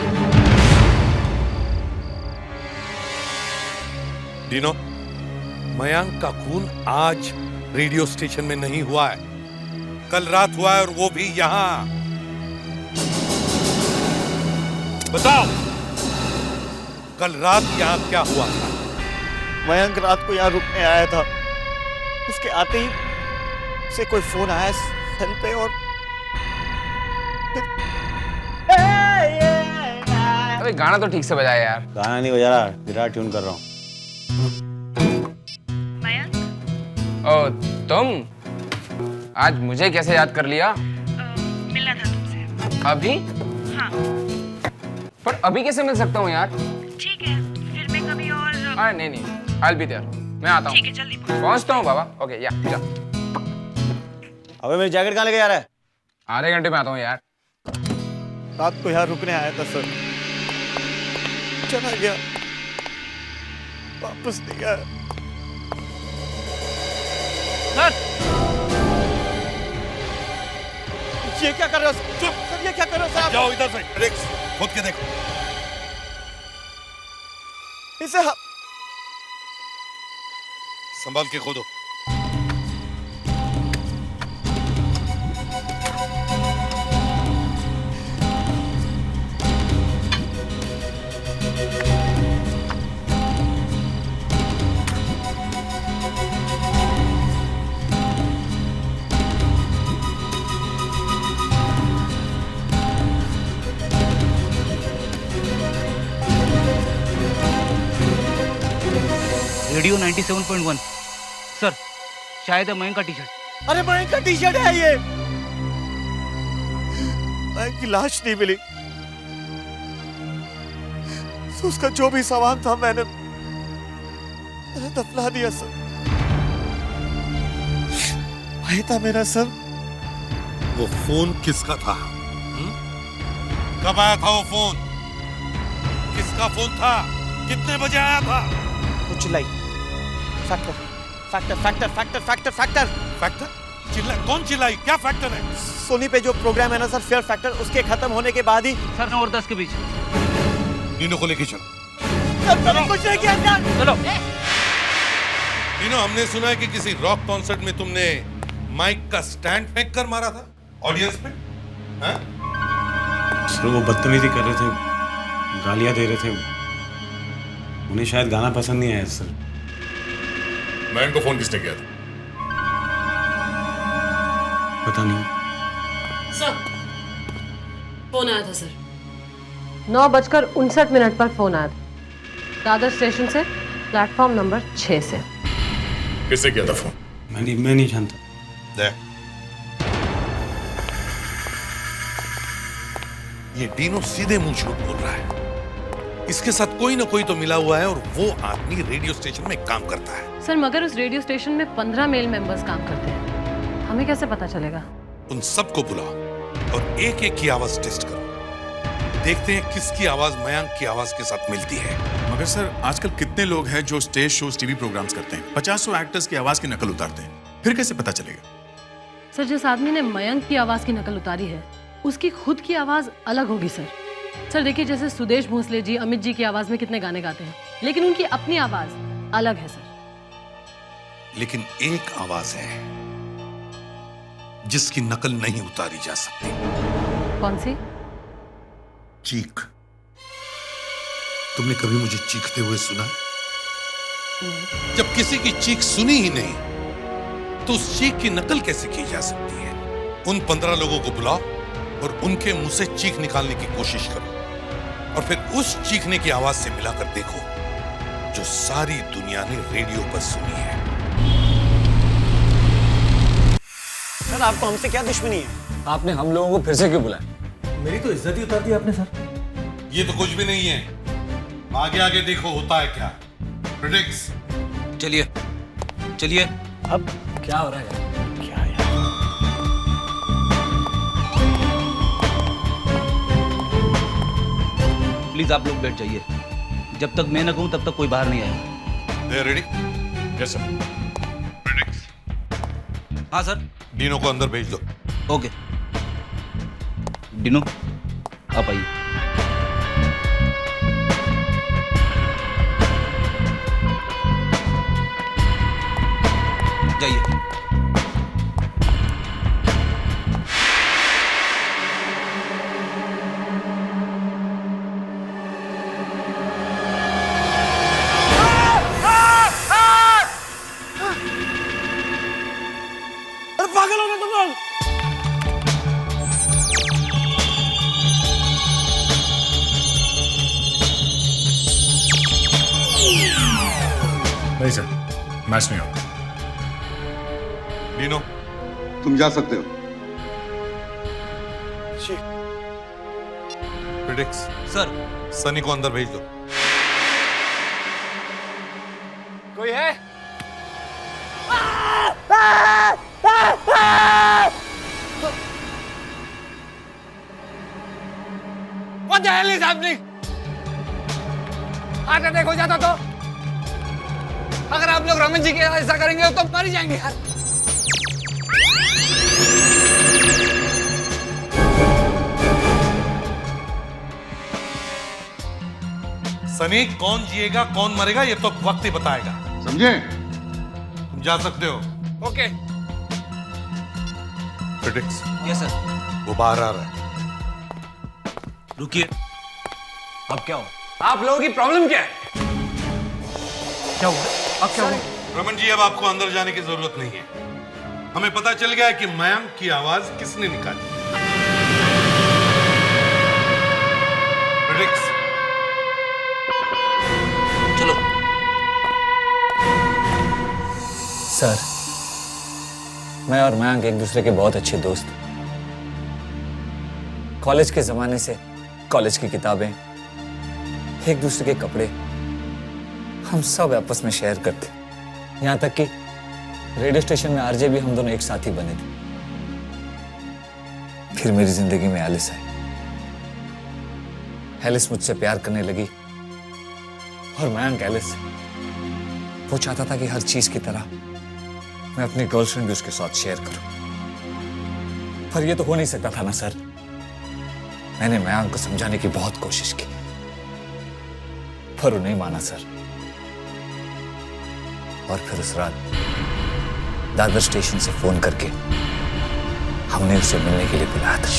Speaker 10: डीनो, मयंक का खून आज रेडियो स्टेशन में नहीं हुआ है, कल रात हुआ है, और वो भी यहां। बताओ, कल रात यहां क्या हुआ था?
Speaker 12: मयंक रात को यहाँ रुकने आया था। उसके आते ही उसे कोई फोन आया सेल पे, और
Speaker 14: अबे गाना तो ठीक से बजाया यार।
Speaker 15: गाना नहीं बजा रहा, गिटार ट्यून कर रहा हूँ।
Speaker 14: ओ तुम आज मुझे कैसे याद कर लिया?
Speaker 6: मिलना था तुमसे।
Speaker 14: अभी?
Speaker 6: हाँ।
Speaker 14: पर अभी कैसे मिल सकता हूँ यार?
Speaker 6: ठीक है, फिर मैं कभी और।
Speaker 14: अरे नहीं, I'll be there। मैं आता हूँ।
Speaker 6: ठीक है, जल्दी
Speaker 14: पहुँचता हूँ बाबा। ओके, या जा।
Speaker 15: अबे मेरी जैकेट कहाँ लेके जा रहा है?
Speaker 14: आधे घंटे में आता हूँ यार।
Speaker 12: रात को यहाँ रुकने आया था सर, चला गया, वापस नहीं आया। ये क्या कर रहे हो? चुप सर, ये क्या कर रहे हो सर?
Speaker 10: जाओ इधर से, रिक्स खुद के देखो।
Speaker 12: इसे
Speaker 10: संभाल के खोदो।
Speaker 7: रेडियो 97.1 सर, शायद है मयंक का टी शर्ट।
Speaker 12: अरे मयंक का टी शर्ट है ये। मयंक की लाश नहीं मिली, तो उसका जो भी सामान था मैंने दफना दिया सर। वही था मेरा सर।
Speaker 10: वो फोन किसका था? कब आया था वो फोन? किसका फोन था? कितने बजे आया था?
Speaker 12: कुछ लाई। फैक्टर फैक्टर फैक्टर फैक्टर फैक्टर फैक्टर
Speaker 10: फैक्टर चिल्ला, कौन चिल्लाई? क्या फैक्टर है?
Speaker 12: सोनी पे जो प्रोग्राम है ना सर, फेयर फैक्टर, उसके खत्म होने के बाद ही
Speaker 7: सर 9 और 10 के बीच।
Speaker 10: नीनो को लेके चलो।
Speaker 12: सर कुछ नहीं किया सर।
Speaker 7: चलो।
Speaker 10: नीनो, हमने सुना है कि किसी रॉक कॉन्सर्ट में तुमने माइक का स्टैंड फेंक कर मारा था ऑडियंस में। हाँ?
Speaker 15: सर वो बदतमीजी कर रहे थे, गालियां दे रहे थे, उन्हें शायद गाना पसंद नहीं आया सर।
Speaker 11: मयंक को फोन किसने किया था?
Speaker 15: पता नहीं
Speaker 13: सर, फोन आया था सर। 9:59 पर फोन आया था दादर स्टेशन से, प्लेटफॉर्म नंबर 6 से।
Speaker 11: किससे किया था फोन?
Speaker 15: मैं नहीं जानता।
Speaker 10: ये डीनो सीधे मुंह झूठ बोल रहा है। इसके साथ कोई ना कोई तो मिला हुआ है, और वो आदमी रेडियो स्टेशन में काम करता है।
Speaker 13: सर मगर उस रेडियो स्टेशन में 15 मेल मेंबर्स काम करते हैं, हमें कैसे पता चलेगा?
Speaker 10: उन सबको बुलाओ और एक एक की आवाज टेस्ट करो। देखते हैं किसकी आवाज मयंक की आवाज के साथ मिलती है।
Speaker 11: मगर सर आजकल कितने लोग हैं जो स्टेज शोज, टीवी प्रोग्राम्स करते हैं, 50 एक्टर्स की आवाज की नकल उतारते हैं, फिर कैसे पता चलेगा?
Speaker 13: सर जिस आदमी ने मयंक की आवाज की नकल उतारी है, उसकी खुद की आवाज अलग होगी सर। सर देखिए, जैसे सुदेश भोसले जी अमित जी की आवाज में कितने गाने गाते हैं, लेकिन उनकी अपनी आवाज अलग है सर।
Speaker 10: लेकिन एक आवाज है जिसकी नकल नहीं उतारी जा सकती।
Speaker 13: कौन सी?
Speaker 10: चीख। तुमने कभी मुझे चीखते हुए सुना? जब किसी की चीख सुनी ही नहीं, तो उस चीख की नकल कैसे की जा सकती है? उन 15 लोगों को बुलाओ और उनके मुंह से चीख निकालने की कोशिश करो, और फिर उस चीखने की आवाज से मिलाकर देखो जो सारी दुनिया ने रेडियो पर सुनी है।
Speaker 12: सर आपको हमसे क्या दुश्मनी है?
Speaker 2: आपने हम लोगों को फिर से क्यों बुलाया?
Speaker 5: मेरी तो इज्जत ही उतार दी आपने सर।
Speaker 10: ये तो कुछ भी नहीं है, आगे आगे देखो होता है क्या। प्रेडिक्स।
Speaker 2: चलिए चलिए।
Speaker 12: अब
Speaker 2: क्या हो रहा है?
Speaker 12: क्या यार?
Speaker 7: प्लीज आप लोग बैठ जाइए। जब तक मैं न कहूं तब तक कोई बाहर नहीं आएगा।
Speaker 10: दे रेडी?
Speaker 11: Yes sir.
Speaker 7: हाँ सर।
Speaker 10: डिनो को अंदर भेज दो।
Speaker 7: ओके। डिनो आप आइए। जाइए।
Speaker 2: पागल हो गए तुम लोग।
Speaker 11: नहीं सर, मैच नहीं होगा।
Speaker 10: डिनो,
Speaker 16: तुम जा सकते हो।
Speaker 10: Predix
Speaker 7: sir.
Speaker 10: सनी को अंदर भेज दो।
Speaker 5: कोई है? What the hell is happening? Heart attack हो जाता तो? अगर आप लोग रमन जी के ऐसा करेंगे तो मर जाएंगे यार।
Speaker 10: सनी, कौन जिएगा कौन मरेगा ये तो वक्त ही बताएगा,
Speaker 16: समझे?
Speaker 10: तुम जा सकते हो।
Speaker 5: ओके।
Speaker 10: प्रिडिक्स।
Speaker 7: Yes sir.
Speaker 10: वो बाहर आ रहा है।
Speaker 7: रुकिए। अब क्या हो?
Speaker 5: आप लोगों की प्रॉब्लम क्या है?
Speaker 10: क्या हुआ? अब क्या हुआ? रमन जी, अब आपको अंदर जाने की जरूरत नहीं है। हमें पता चल गया है कि मयंक की आवाज किसने निकाली। प्रिडिक्स।
Speaker 7: चलो।
Speaker 2: सर, मैं और मयंक एक दूसरे के बहुत अच्छे दोस्त। कॉलेज के जमाने से कॉलेज की किताबें, एक दूसरे के कपड़े, हम सब आपस में शेयर करते। यहाँ तक कि रेडियो स्टेशन में आरजे भी हम दोनों एक साथ ही बने थे। फिर मेरी जिंदगी में एलिस आई। एलिस मुझसे प्यार करने लगी और मयंक एलिस से। वो चाहता था कि हर चीज की तरह मैं अपनी गर्लफ्रेंड भी उसके साथ शेयर करूं, पर ये तो हो नहीं सकता था ना सर। मैंने मयंक को समझाने की बहुत कोशिश की, पर वो नहीं माना सर। और फिर उस रात दादर स्टेशन से फोन करके हमने उसे मिलने के लिए बुलाया था।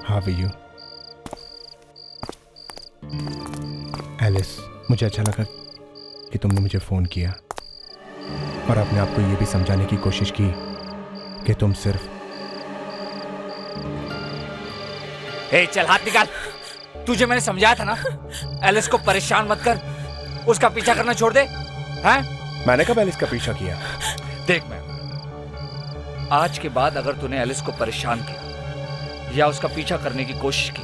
Speaker 1: How are you? एलिस, मुझे अच्छा लगा कि तुमने मुझे फोन किया और अपने आप को यह भी समझाने की कोशिश की कि तुम सिर्फ।
Speaker 8: ए, चल हाथ निकाल। तुझे मैंने समझाया था ना, एलिस को परेशान मत कर, उसका पीछा करना छोड़ दे। हैं?
Speaker 1: मैंने कब एलिस का पीछा किया?
Speaker 8: देख मैं, आज के बाद अगर तूने एलिस को परेशान किया या उसका पीछा करने की कोशिश की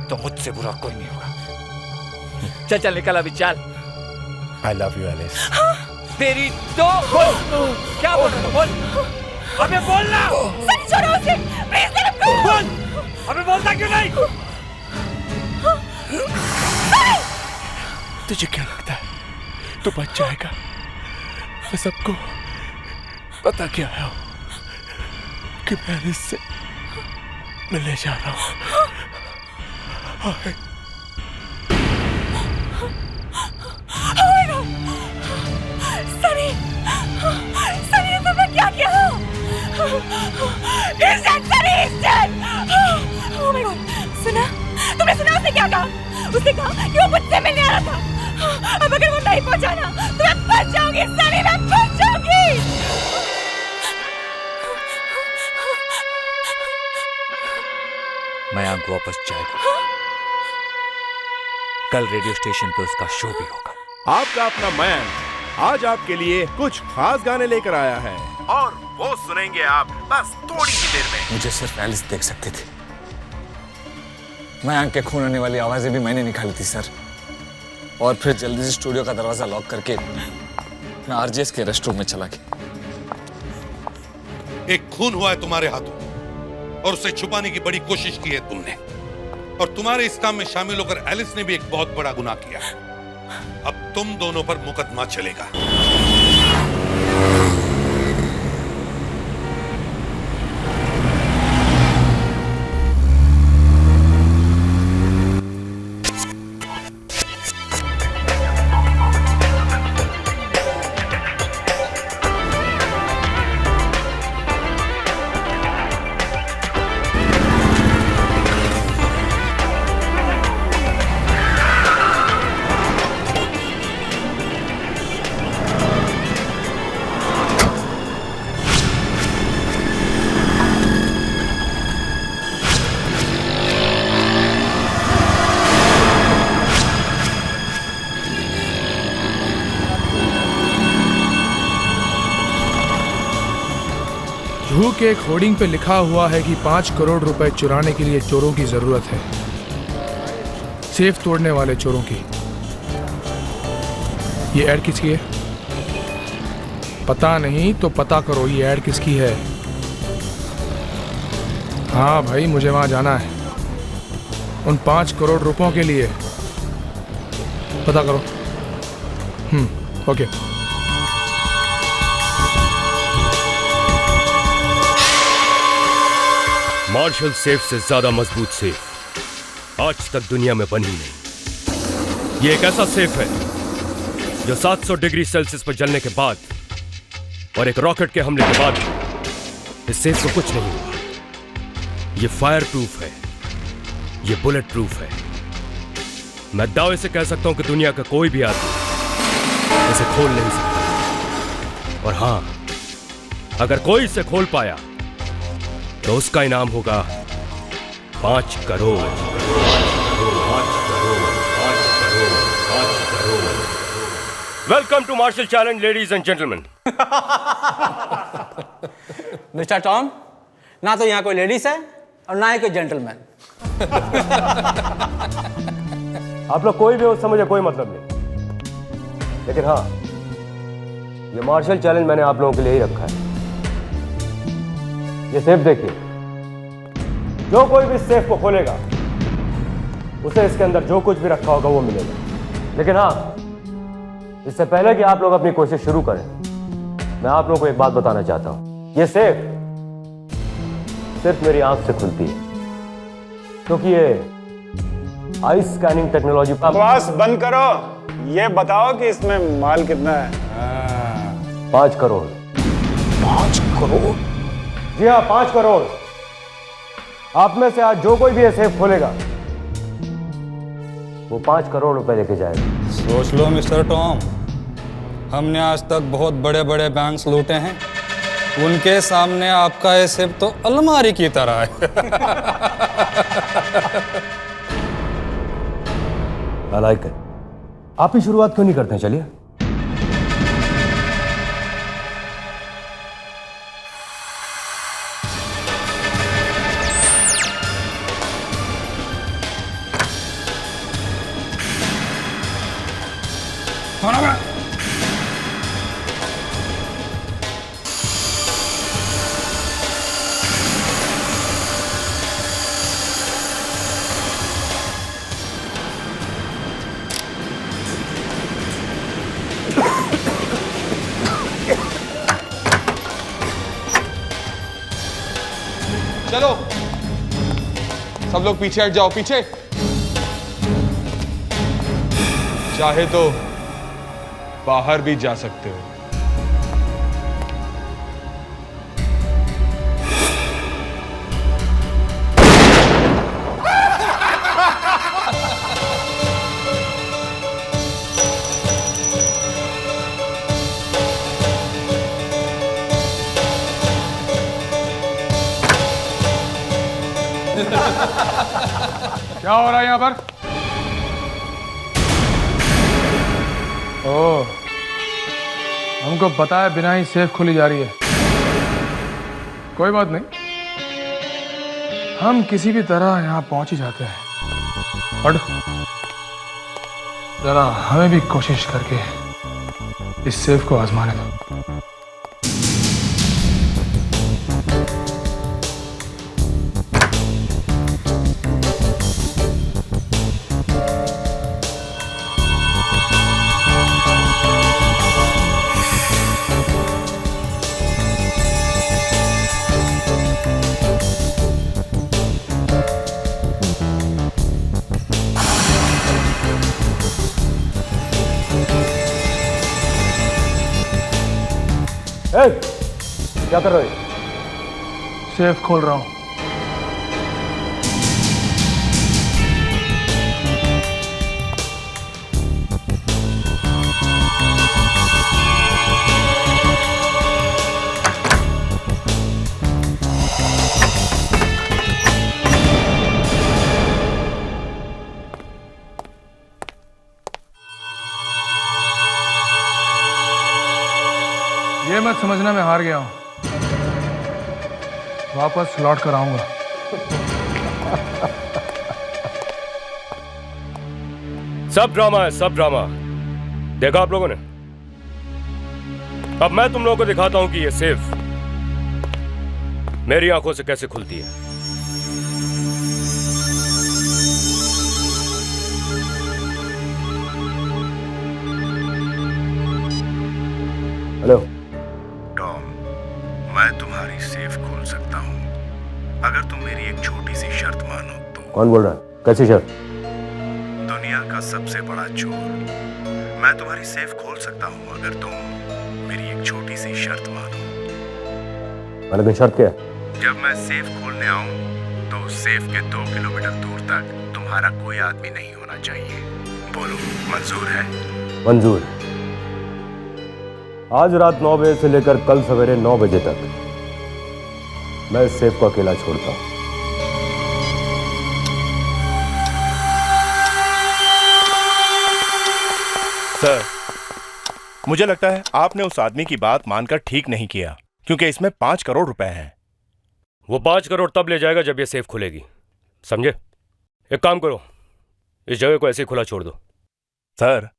Speaker 8: तो मुझसे बुरा कोई नहीं होगा। चल चल निकल अभी, चल।
Speaker 1: I love you Alice.
Speaker 8: तेरी तो बोल। क्या बोल रहा है? बोल। अबे बोलना।
Speaker 9: सनी छोड़ो उसे, प्लीज लेट हिम गो।
Speaker 8: बोल। अबे बोलता क्यों नहीं?
Speaker 1: तुझे क्या लगता है तू बच जाएगा? मैं सबको बता के आया हूं कि मैं एलिस से मिलने जा रहा हूं।
Speaker 9: सनी, सनी ये तुमने क्या किया? He's dead, Sunny, he's dead. Oh my God, सुना? तुमने सुना उसने क्या कहा? उसने कहा कि वो मुझसे मिलने आ रहा था। अब अगर वो नहीं पहुंचा ना तो मैं फंस जाऊंगी सनी, मैं फंस जाऊंगी।
Speaker 8: मयंक वापस जाएगा। कल रेडियो स्टेशन पे उसका शो भी होगा।
Speaker 1: आपका अपना मयंक आज आपके लिए कुछ खास गाने लेकर आया है और वो सुनेंगे आप बस थोड़ी ही देर में।
Speaker 2: मुझे सिर्फ एलिस देख सकते थे। मयंक के खून होने वाली आवाजें भी मैंने निकाली थी सर। और फिर जल्दी से स्टूडियो का दरवाजा लॉक करके मैं आरजेएस के रेस्ट रूम में चला गया।
Speaker 10: एक खून हुआ है तुम्हारे हाथों और उसे छुपाने की बड़ी कोशिश की है तुमने, और तुम्हारे इस काम में शामिल होकर एलिस ने भी एक बहुत बड़ा गुनाह किया है। अब तुम दोनों पर मुकदमा चलेगा।
Speaker 17: जूहू के एक होर्डिंग पे लिखा हुआ है कि 5 करोड़ रुपए चुराने के लिए चोरों की जरूरत है, सेफ तोड़ने वाले चोरों की। ये ऐड किसकी है? पता नहीं तो पता करो ये ऐड किसकी है। हाँ भाई, मुझे वहां जाना है उन 5 करोड़ रुपयों के लिए। पता करो। ओके।
Speaker 18: मार्शल सेफ से ज्यादा मजबूत सेफ आज तक दुनिया में बनी नहीं। ये एक ऐसा सेफ है जो 700 डिग्री सेल्सियस पर जलने के बाद और एक रॉकेट के हमले के बाद इस सेफ को कुछ नहीं हुआ। ये फायर प्रूफ है, ये बुलेट प्रूफ है। मैं दावे से कह सकता हूं कि दुनिया का कोई भी आदमी इसे खोल नहीं सकता। और हां, अगर कोई इसे खोल पाया तो उसका इनाम होगा 5 crore. Welcome to Marshall challenge ladies and gentleman.
Speaker 19: Mister Tom, ना तो यहाँ कोई लेडीज है और ना ही कोई जेंटलमैन।
Speaker 18: आप लोग कोई भी हो, समझे कोई मतलब नहीं, लेकिन हाँ, ये मार्शल चैलेंज मैंने आप लोगों के लिए ही रखा है। ये सेफ देखिए, जो कोई भी सेफ को खोलेगा उसे इसके अंदर जो कुछ भी रखा होगा वो मिलेगा। लेकिन हाँ, इससे पहले कि आप लोग अपनी कोशिश शुरू करें, मैं आप लोगों को एक बात बताना चाहता हूं। ये सेफ सिर्फ मेरी आंख से खुलती है, क्योंकि ये आई स्कैनिंग टेक्नोलॉजी।
Speaker 20: बकवास बंद करो, ये बताओ कि इसमें माल कितना है।
Speaker 18: 5 करोड़।
Speaker 17: 5 करोड़?
Speaker 18: जी हाँ, 5 करोड़। आप में से आज जो कोई भी ये सेफ खोलेगा वो 5 करोड़ रुपए लेके जाएगा।
Speaker 20: सोच लो मिस्टर टॉम, हमने आज तक बहुत बड़े बड़े बैंक्स लूटे हैं, उनके सामने आपका ये सेफ तो अलमारी की तरह है।
Speaker 18: I like it। आप ही शुरुआत क्यों नहीं करते हैं? चलिए।
Speaker 21: चलो सब लोग पीछे हट जाओ, पीछे। चाहे तो बाहर भी जा सकते हो।
Speaker 17: क्या हो रहा है यहाँ पर? ओह, हमको पता है बिना ही सेफ खोली जा रही है। कोई बात नहीं, हम किसी भी तरह यहाँ पहुंच ही जाते हैं। हट। जरा हमें भी कोशिश करके इस सेफ को आजमाने दो।
Speaker 18: क्या कर रहे हो?
Speaker 17: सेफ खोल रहा हूं। ये मत समझना मैं हार गया हूं, वापस लौट कर आऊंगा।
Speaker 18: सब ड्रामा है, सब ड्रामा। देखा आप लोगों ने? अब मैं तुम लोगों को दिखाता हूं कि ये सेफ मेरी आंखों से कैसे खुलती है। हेलो
Speaker 1: टॉम, मैं तुम्हारी सेफ खोल सकता हूँ अगर तुम मेरी एक छोटी सी शर्त मानो तो।
Speaker 18: कौन बोल रहा है? कैसी शर्त?
Speaker 1: दुनिया का सबसे बड़ा चोर, मैं तुम्हारी सेफ खोल सकता हूँ अगर तुम मेरी एक छोटी सी शर्त मानो।
Speaker 18: मैंने शर्त क्या है?
Speaker 1: जब मैं सेफ खोलने आऊँ तो सेफ के 2 किलोमीटर दूर तक तुम्हारा कोई आदमी नहीं होना चाहिए। बोलो, मंजूर है?
Speaker 18: मंजूर। आज रात 9 बजे से लेकर कल सवेरे 9 बजे तक मैं इस सेफ को अकेला छोड़ता हूं।
Speaker 1: सर, मुझे लगता है आपने उस आदमी की बात मानकर ठीक नहीं किया, क्योंकि इसमें 5 करोड़ रुपए हैं।
Speaker 18: वो 5 करोड़ तब ले जाएगा जब ये सेफ खुलेगी, समझे? एक काम करो, इस जगह को ऐसे ही खुला छोड़ दो।
Speaker 1: सर,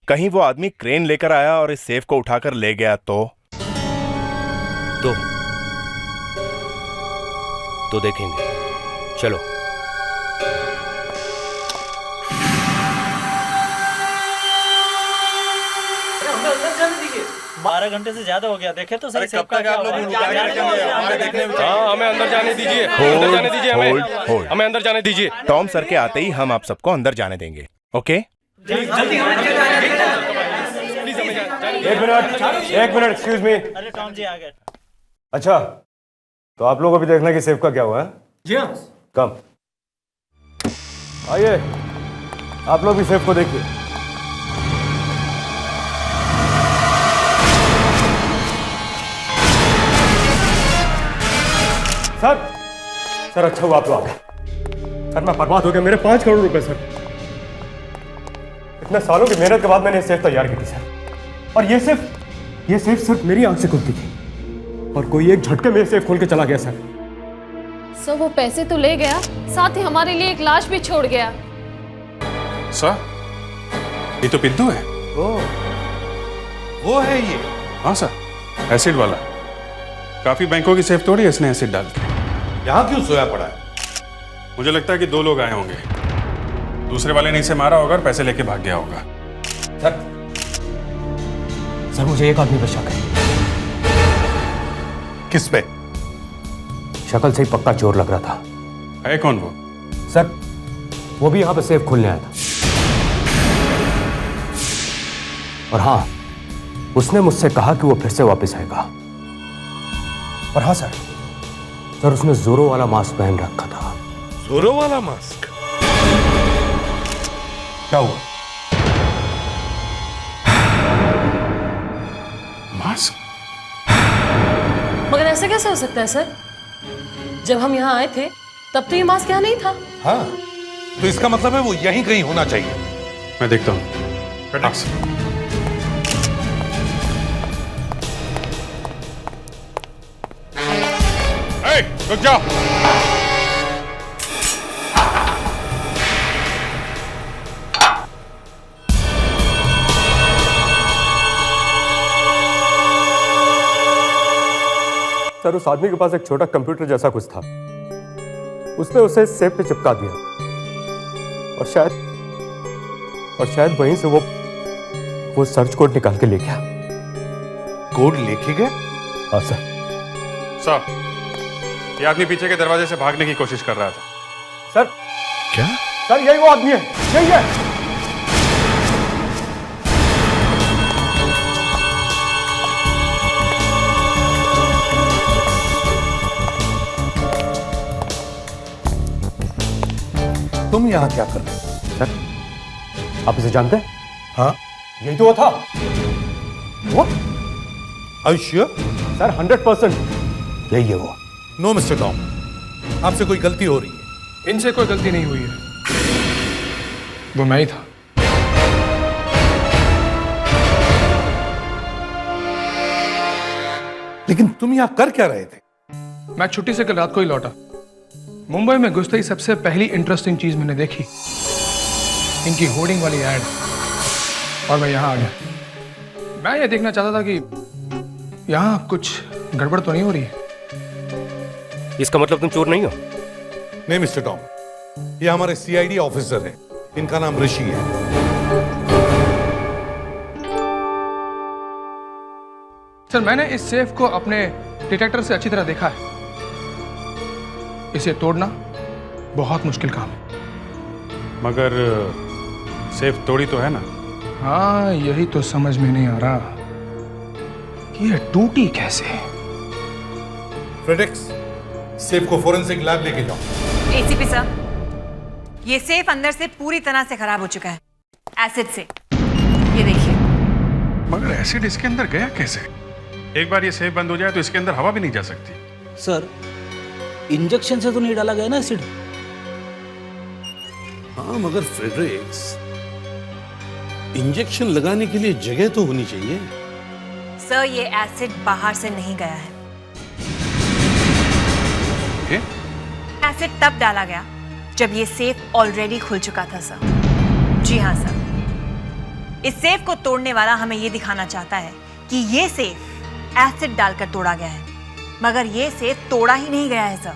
Speaker 1: कहीं वो आदमी क्रेन लेकर आया और इस सेफ को उठाकर ले गया
Speaker 18: तो देखेंगे। चलो।
Speaker 19: बारह घंटे से ज्यादा हो गया, देखे तो सही।
Speaker 1: कब तक आप लोग
Speaker 18: हमें अंदर जाने दीजिए, अंदर जाने दीजिए, हमें अंदर जाने दीजिए।
Speaker 1: टॉम सर के आते ही हम आप सबको अंदर जाने देंगे, ओके?
Speaker 18: एक मिनट, एक्सक्यूज मी।
Speaker 19: अरे टॉम जी आ गए।
Speaker 18: अच्छा, तो आप लोग अभी देखना कि सेफ का क्या हुआ है?
Speaker 19: जी हाँ।
Speaker 18: कम आइए, आप लोग भी सेफ को देखिए। सर अच्छा हुआ आप लोग आ गए। सर मैं बर्बाद हो गया, मेरे 5 करोड़ रुपए सर। इतने सालों की मेहनत के बाद मैंने सेफ तैयार की थी सर, और ये सेफ सिर्फ मेरी आंख से खुलती थी, और कोई एक झटके में सेफ खोल के चला गया सर।
Speaker 13: सर वो पैसे तो ले गया, साथ ही हमारे लिए एक लाश भी छोड़ गया।
Speaker 11: सर, ये तो पिंटू है।
Speaker 10: वो है ये?
Speaker 11: हाँ सर, एसिड वाला। काफी बैंकों की सेफ तोड़ी इसने एसिड डाल के।
Speaker 10: यहाँ क्यों सोया पड़ा है?
Speaker 11: मुझे लगता है कि 2 लोग आए होंगे, दूसरे वाले ने इसे मारा होगा और पैसे लेके भाग गया होगा।
Speaker 18: सर मुझे एक आदमी पे शक है।
Speaker 10: किस पे?
Speaker 18: शक्ल से ही पक्का चोर लग रहा था।
Speaker 11: है कौन वो?
Speaker 18: सर वो भी यहां पे सेफ खोलने आया था, और हाँ, उसने मुझसे कहा कि वो फिर से वापस आएगा। और हाँ सर, उसने जोरो वाला मास्क पहन रखा था।
Speaker 10: जोरो वाला मास्क? क्या हुआ?
Speaker 11: मास्क?
Speaker 13: मगर ऐसा कैसे हो सकता है सर? जब हम यहाँ आए थे तब तो ये मास्क यहाँ नहीं था।
Speaker 10: हाँ, तो इसका मतलब है वो यहीं कहीं होना चाहिए।
Speaker 11: मैं देखता हूँ।
Speaker 10: रुक जाओ।
Speaker 4: सर उस आदमी के पास एक छोटा कंप्यूटर जैसा कुछ था, उसने उसे सेफ पे चिपका दिया और शायद वहीं से वो सर्च कोड निकाल के ले गया।
Speaker 10: कोड लेके गए?
Speaker 4: हाँ सर।
Speaker 15: सर, ये आदमी पीछे के दरवाजे से भागने की कोशिश कर रहा था।
Speaker 4: सर
Speaker 15: क्या?
Speaker 4: सर यही वो आदमी है, यही है।
Speaker 10: तुम यहां क्या कर रहे हो?
Speaker 4: सर आप इसे जानते हैं?
Speaker 10: हाँ,
Speaker 4: यही तो वो था।
Speaker 10: वो? Are you sure?
Speaker 4: सर 100% यही है वो।
Speaker 10: नो मिस्टर टॉम, आपसे कोई गलती हो रही है।
Speaker 17: इनसे कोई गलती नहीं हुई है, वो मैं ही था।
Speaker 10: लेकिन तुम यहां कर क्या रहे थे?
Speaker 17: मैं छुट्टी से कल रात को ही लौटा। मुंबई में घुसते ही सबसे पहली इंटरेस्टिंग चीज मैंने देखी, इनकी होर्डिंग वाली एड, और मैं यहां आ गया। मैं ये देखना चाहता था कि यहां कुछ गड़बड़ तो नहीं हो रही है।
Speaker 18: इसका मतलब तुम चोर नहीं हो?
Speaker 10: नहीं मिस्टर टॉम, ये हमारे सीआईडी ऑफिसर हैं, इनका नाम ऋषि है।
Speaker 17: सर मैंने इस सेफ को अपने डिटेक्टर से अच्छी तरह देखा है। इसे तोड़ना बहुत मुश्किल काम है।
Speaker 15: मगर सेफ तोड़ी तो है ना?
Speaker 17: हाँ, यही तो समझ में नहीं आ रहा कि ये टूटी कैसे।
Speaker 10: फ्रेडेक्स, सेफ को फोरेंसिक लैब लेके जाओ।
Speaker 3: एसीपी साहब, ये सेफ अंदर से पूरी तरह से खराब हो चुका है, एसिड से। ये देखिए।
Speaker 15: मगर एसिड इसके अंदर गया कैसे? एक बार ये सेफ बंद हो जाए तो इसके अंदर हवा भी नहीं जा सकती।
Speaker 7: सर, इंजेक्शन से तो नहीं डाला गया ना एसिड?
Speaker 10: हाँ मगर फ्रेडरिक्स, इंजेक्शन लगाने के लिए जगह तो होनी चाहिए।
Speaker 3: सर ये एसिड बाहर से नहीं गया है। एसिड तब डाला गया जब ये सेफ ऑलरेडी खुल चुका था सर। जी हाँ सर, इस सेफ को तोड़ने वाला हमें ये दिखाना चाहता है कि ये सेफ एसिड डालकर तोड़ा गया है, मगर ये सेफ तोड़ा ही नहीं गया है सर,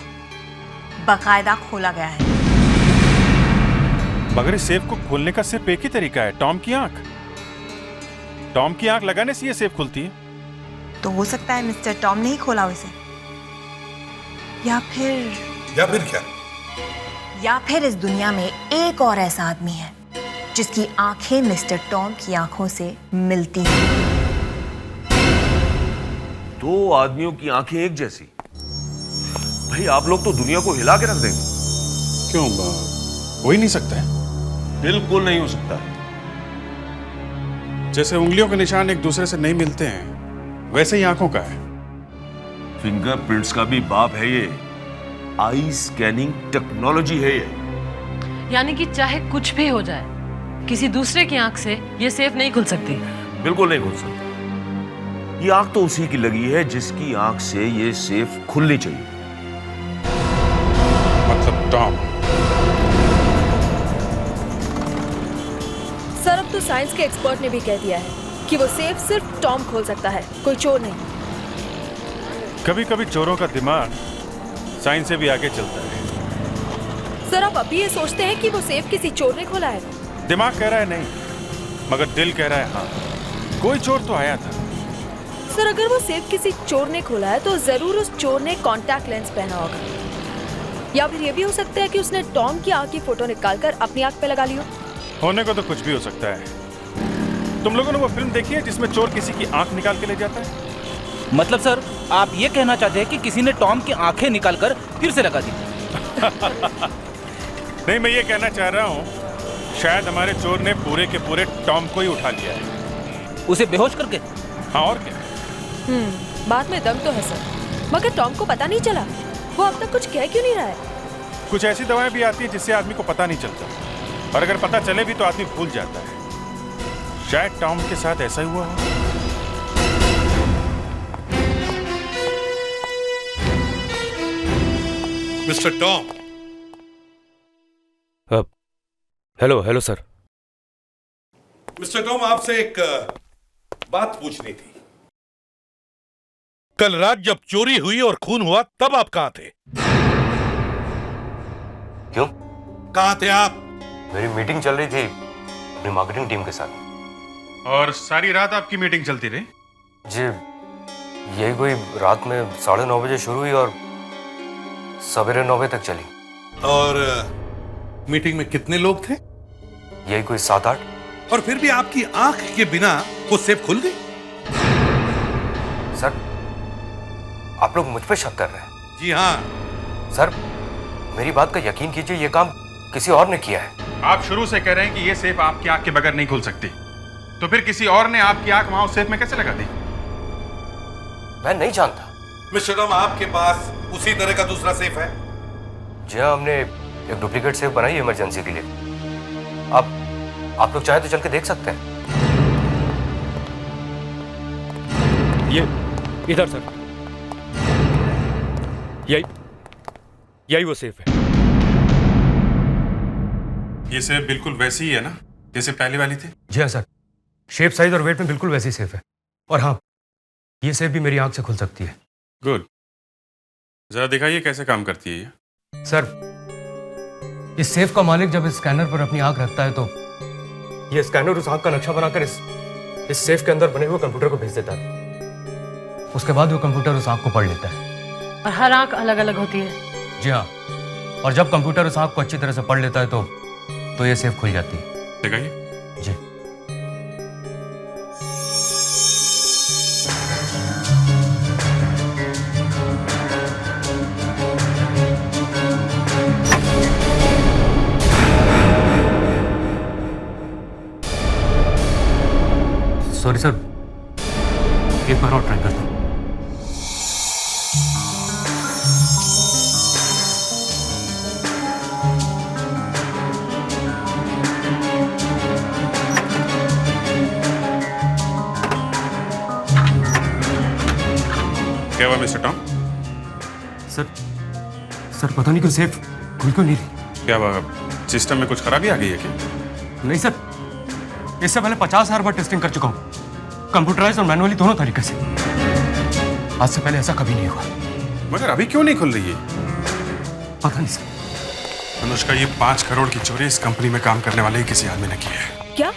Speaker 3: बाकायदा खोला गया है।
Speaker 15: मगर इस सेफ को खोलने का सिर्फ एक ही तरीका है, टॉम की आंख। टॉम की आंख लगाने से ये सेफ खुलती है।
Speaker 3: तो हो सकता है मिस्टर टॉम ने ही खोला उसे, या फिर
Speaker 10: क्या?
Speaker 3: या फिर इस दुनिया में एक और ऐसा आदमी है जिसकी आंखें मिस्टर टॉम की आंखों से मिलती हैं।
Speaker 1: दो आदमियों की आंखें एक जैसी? भाई आप लोग तो दुनिया को हिला के रख देंगे।
Speaker 15: क्यों? हो ही नहीं सकता है।
Speaker 1: बिल्कुल नहीं हो सकता है।
Speaker 15: जैसे उंगलियों के निशान एक दूसरे से नहीं मिलते हैं, वैसे ही आंखों का है।
Speaker 1: फिंगरप्रिंट्स का भी बाप है ये, आई स्कैनिंग टेक्नोलॉजी है ये।
Speaker 13: यानी कि चाहे कुछ भी हो जाए, किसी दूसरे की आंख से ये सेफ नहीं खुल सकती।
Speaker 1: बिल्कुल नहीं खुल सकती। ये आंख तो उसी की लगी है जिसकी आंख से ये सेफ खुलनी चाहिए।
Speaker 15: मतलब टॉम।
Speaker 9: सर अब तो साइंस के एक्सपर्ट ने भी कह दिया है कि वो सेफ सिर्फ टॉम खोल सकता है, कोई चोर नहीं।
Speaker 15: कभी कभी चोरों का दिमाग साइंस से भी आगे चलता है।
Speaker 9: सर आप अभी ये सोचते हैं कि वो सेफ किसी चोर ने खोला है?
Speaker 15: दिमाग कह रहा है नहीं, मगर दिल कह रहा है हाँ, कोई चोर तो आया था।
Speaker 9: सर अगर वो सेफ किसी चोर ने खोला है तो जरूर उस चोर ने कॉन्टैक्ट लेंस पहना होगा, या फिर ये भी हो सकता है कि उसने टॉम की आंख की फोटो निकालकर अपनी आंख पे लगा ली हो।
Speaker 15: होने को तो कुछ भी हो सकता है। तुम लोगों ने वो फिल्म देखी है जिसमें चोर किसी की आंख निकाल के ले जाता है?
Speaker 7: मतलब सर आप ये कहना चाहते हैं कि किसी ने टॉम की आंखें निकालकर फिर से लगा दी?
Speaker 15: नहीं, मैं ये कहना चाह रहा हूँ शायद हमारे चोर ने पूरे के पूरे टॉम को ही उठा लिया है।
Speaker 7: उसे बेहोश करके?
Speaker 15: हाँ और क्या।
Speaker 9: बात में दम तो है सर, मगर टॉम को पता नहीं चला, वो अब तक कुछ कह क्यों नहीं रहा है?
Speaker 15: कुछ ऐसी दवाएं भी आती है जिससे आदमी को पता नहीं चलता, और अगर पता चले भी तो आदमी भूल जाता है। शायद टॉम के साथ ऐसा ही हुआ हो।
Speaker 10: Mister Tom.
Speaker 18: Hello sir.
Speaker 10: Mister Tom, आपसे एक बात पूछनी थी। कल रात जब चोरी हुई और खून हुआ तब आप कहां थे?
Speaker 6: क्यों?
Speaker 10: कहां थे आप?
Speaker 6: मेरी मीटिंग चल रही थी अपनी मार्केटिंग टीम के साथ।
Speaker 15: और सारी रात आपकी मीटिंग चलती रही?
Speaker 6: जी, यही कोई रात में 9:30 बजे शुरू हुई और सवेरे 9 बजे तक चली।
Speaker 10: और मीटिंग में कितने लोग थे?
Speaker 6: यही कोई 7-8।
Speaker 10: और फिर भी आपकी आंख के बिना वो सेफ खुल गई?
Speaker 6: सर, आप लोग मुझ पे शक कर रहे हैं?
Speaker 10: जी हाँ।
Speaker 6: सर, मेरी बात का यकीन कीजिए, ये काम किसी और ने किया है।
Speaker 15: आप शुरू से कह रहे हैं कि ये सेफ आपकी आंख के बगैर नहीं खुल सकती, तो फिर किसी और ने आपकी आंख वहां उस सेफ में कैसे लगा दी?
Speaker 6: मैं नहीं जानता।
Speaker 10: मिस्टर राम, आपके पास उसी तरह का दूसरा सेफ है?
Speaker 6: जी हाँ, हमने एक डुप्लीकेट सेफ बनाई है इमरजेंसी के लिए। आप लोग चाहे तो चल के देख सकते हैं।
Speaker 18: ये इधर सर, यही वो सेफ है।
Speaker 15: ये सेफ बिल्कुल वैसी ही है ना जैसे पहले वाली थी?
Speaker 22: जी हाँ सर, शेप, साइज और वेट में बिल्कुल वैसी सेफ है। और हाँ, ये सेफ भी मेरी आंख से खुल सकती है।
Speaker 15: गुड, जरा दिखाइए कैसे काम करती है ये।
Speaker 22: सर, इस सेफ का मालिक जब इस स्कैनर पर अपनी आंख रखता है तो ये स्कैनर उस आंख का नक्शा बनाकर इस सेफ के अंदर बने हुए कंप्यूटर को भेज देता है। उसके बाद वो कंप्यूटर उस आंख को पढ़ लेता है।
Speaker 13: और हर आंख अलग अलग होती है।
Speaker 22: जी हाँ, और जब कंप्यूटर उस आंख को अच्छी तरह से पढ़ लेता है तो ये सेफ खुल जाती है।
Speaker 15: दिखाइए।
Speaker 22: जी। सॉरी सर, एक बार और ट्राई करता हूँ।
Speaker 15: क्या हुआ मिस्टर टॉम?
Speaker 22: सर पता नहीं क्यों सेफ खुल क्यों नहीं रही।
Speaker 15: क्या हुआ, सिस्टम में कुछ खराबी आ गई है क्या?
Speaker 22: नहीं सर, इससे पहले 50,000 बार टेस्टिंग कर चुका हूँ, कंप्यूटराइज और मैनुअली दोनों तरीके से। आज से पहले ऐसा कभी नहीं हुआ।
Speaker 15: मगर अभी क्यों नहीं खुल रही है?
Speaker 22: पता नहीं सर।
Speaker 15: अनुष्का, ये 5 करोड़ की चोरी इस कंपनी में काम करने वाले ही किसी आदमी ने की है।
Speaker 9: क्या?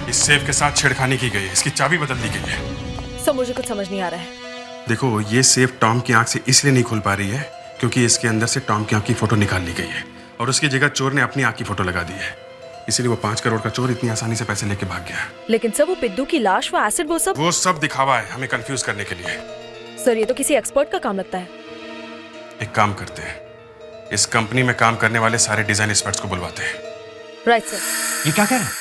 Speaker 15: इस सेफ के साथ छेड़खानी की गई है, इसकी चाबी बदल दी गई है।
Speaker 9: सब मुझे कुछ समझ नहीं आ रहा है।
Speaker 15: देखो, ये सेफ टॉम की आंख से इसलिए नहीं खुल पा रही है क्योंकि इसके अंदर से टॉम की आंख की फोटो निकाल ली गई है और उसकी जगह चोर ने अपनी आंख की फोटो लगा दी है। इसीलिए वो 5 करोड़ का चोर इतनी आसानी से पैसे लेके भाग गया।
Speaker 9: लेकिन सर, वो पिद्दू की लाश, वो एसिड, वो
Speaker 15: सब दिखावा है हमें कंफ्यूज करने के लिए।
Speaker 9: सर, ये तो किसी एक्सपर्ट का काम लगता है।
Speaker 15: एक काम करते हैं, इस कंपनी में काम करने वाले सारे डिजाइन एक्सपर्ट्स को बुलवाते हैं।
Speaker 9: Right sir.
Speaker 22: ये क्या कह रहे हैं?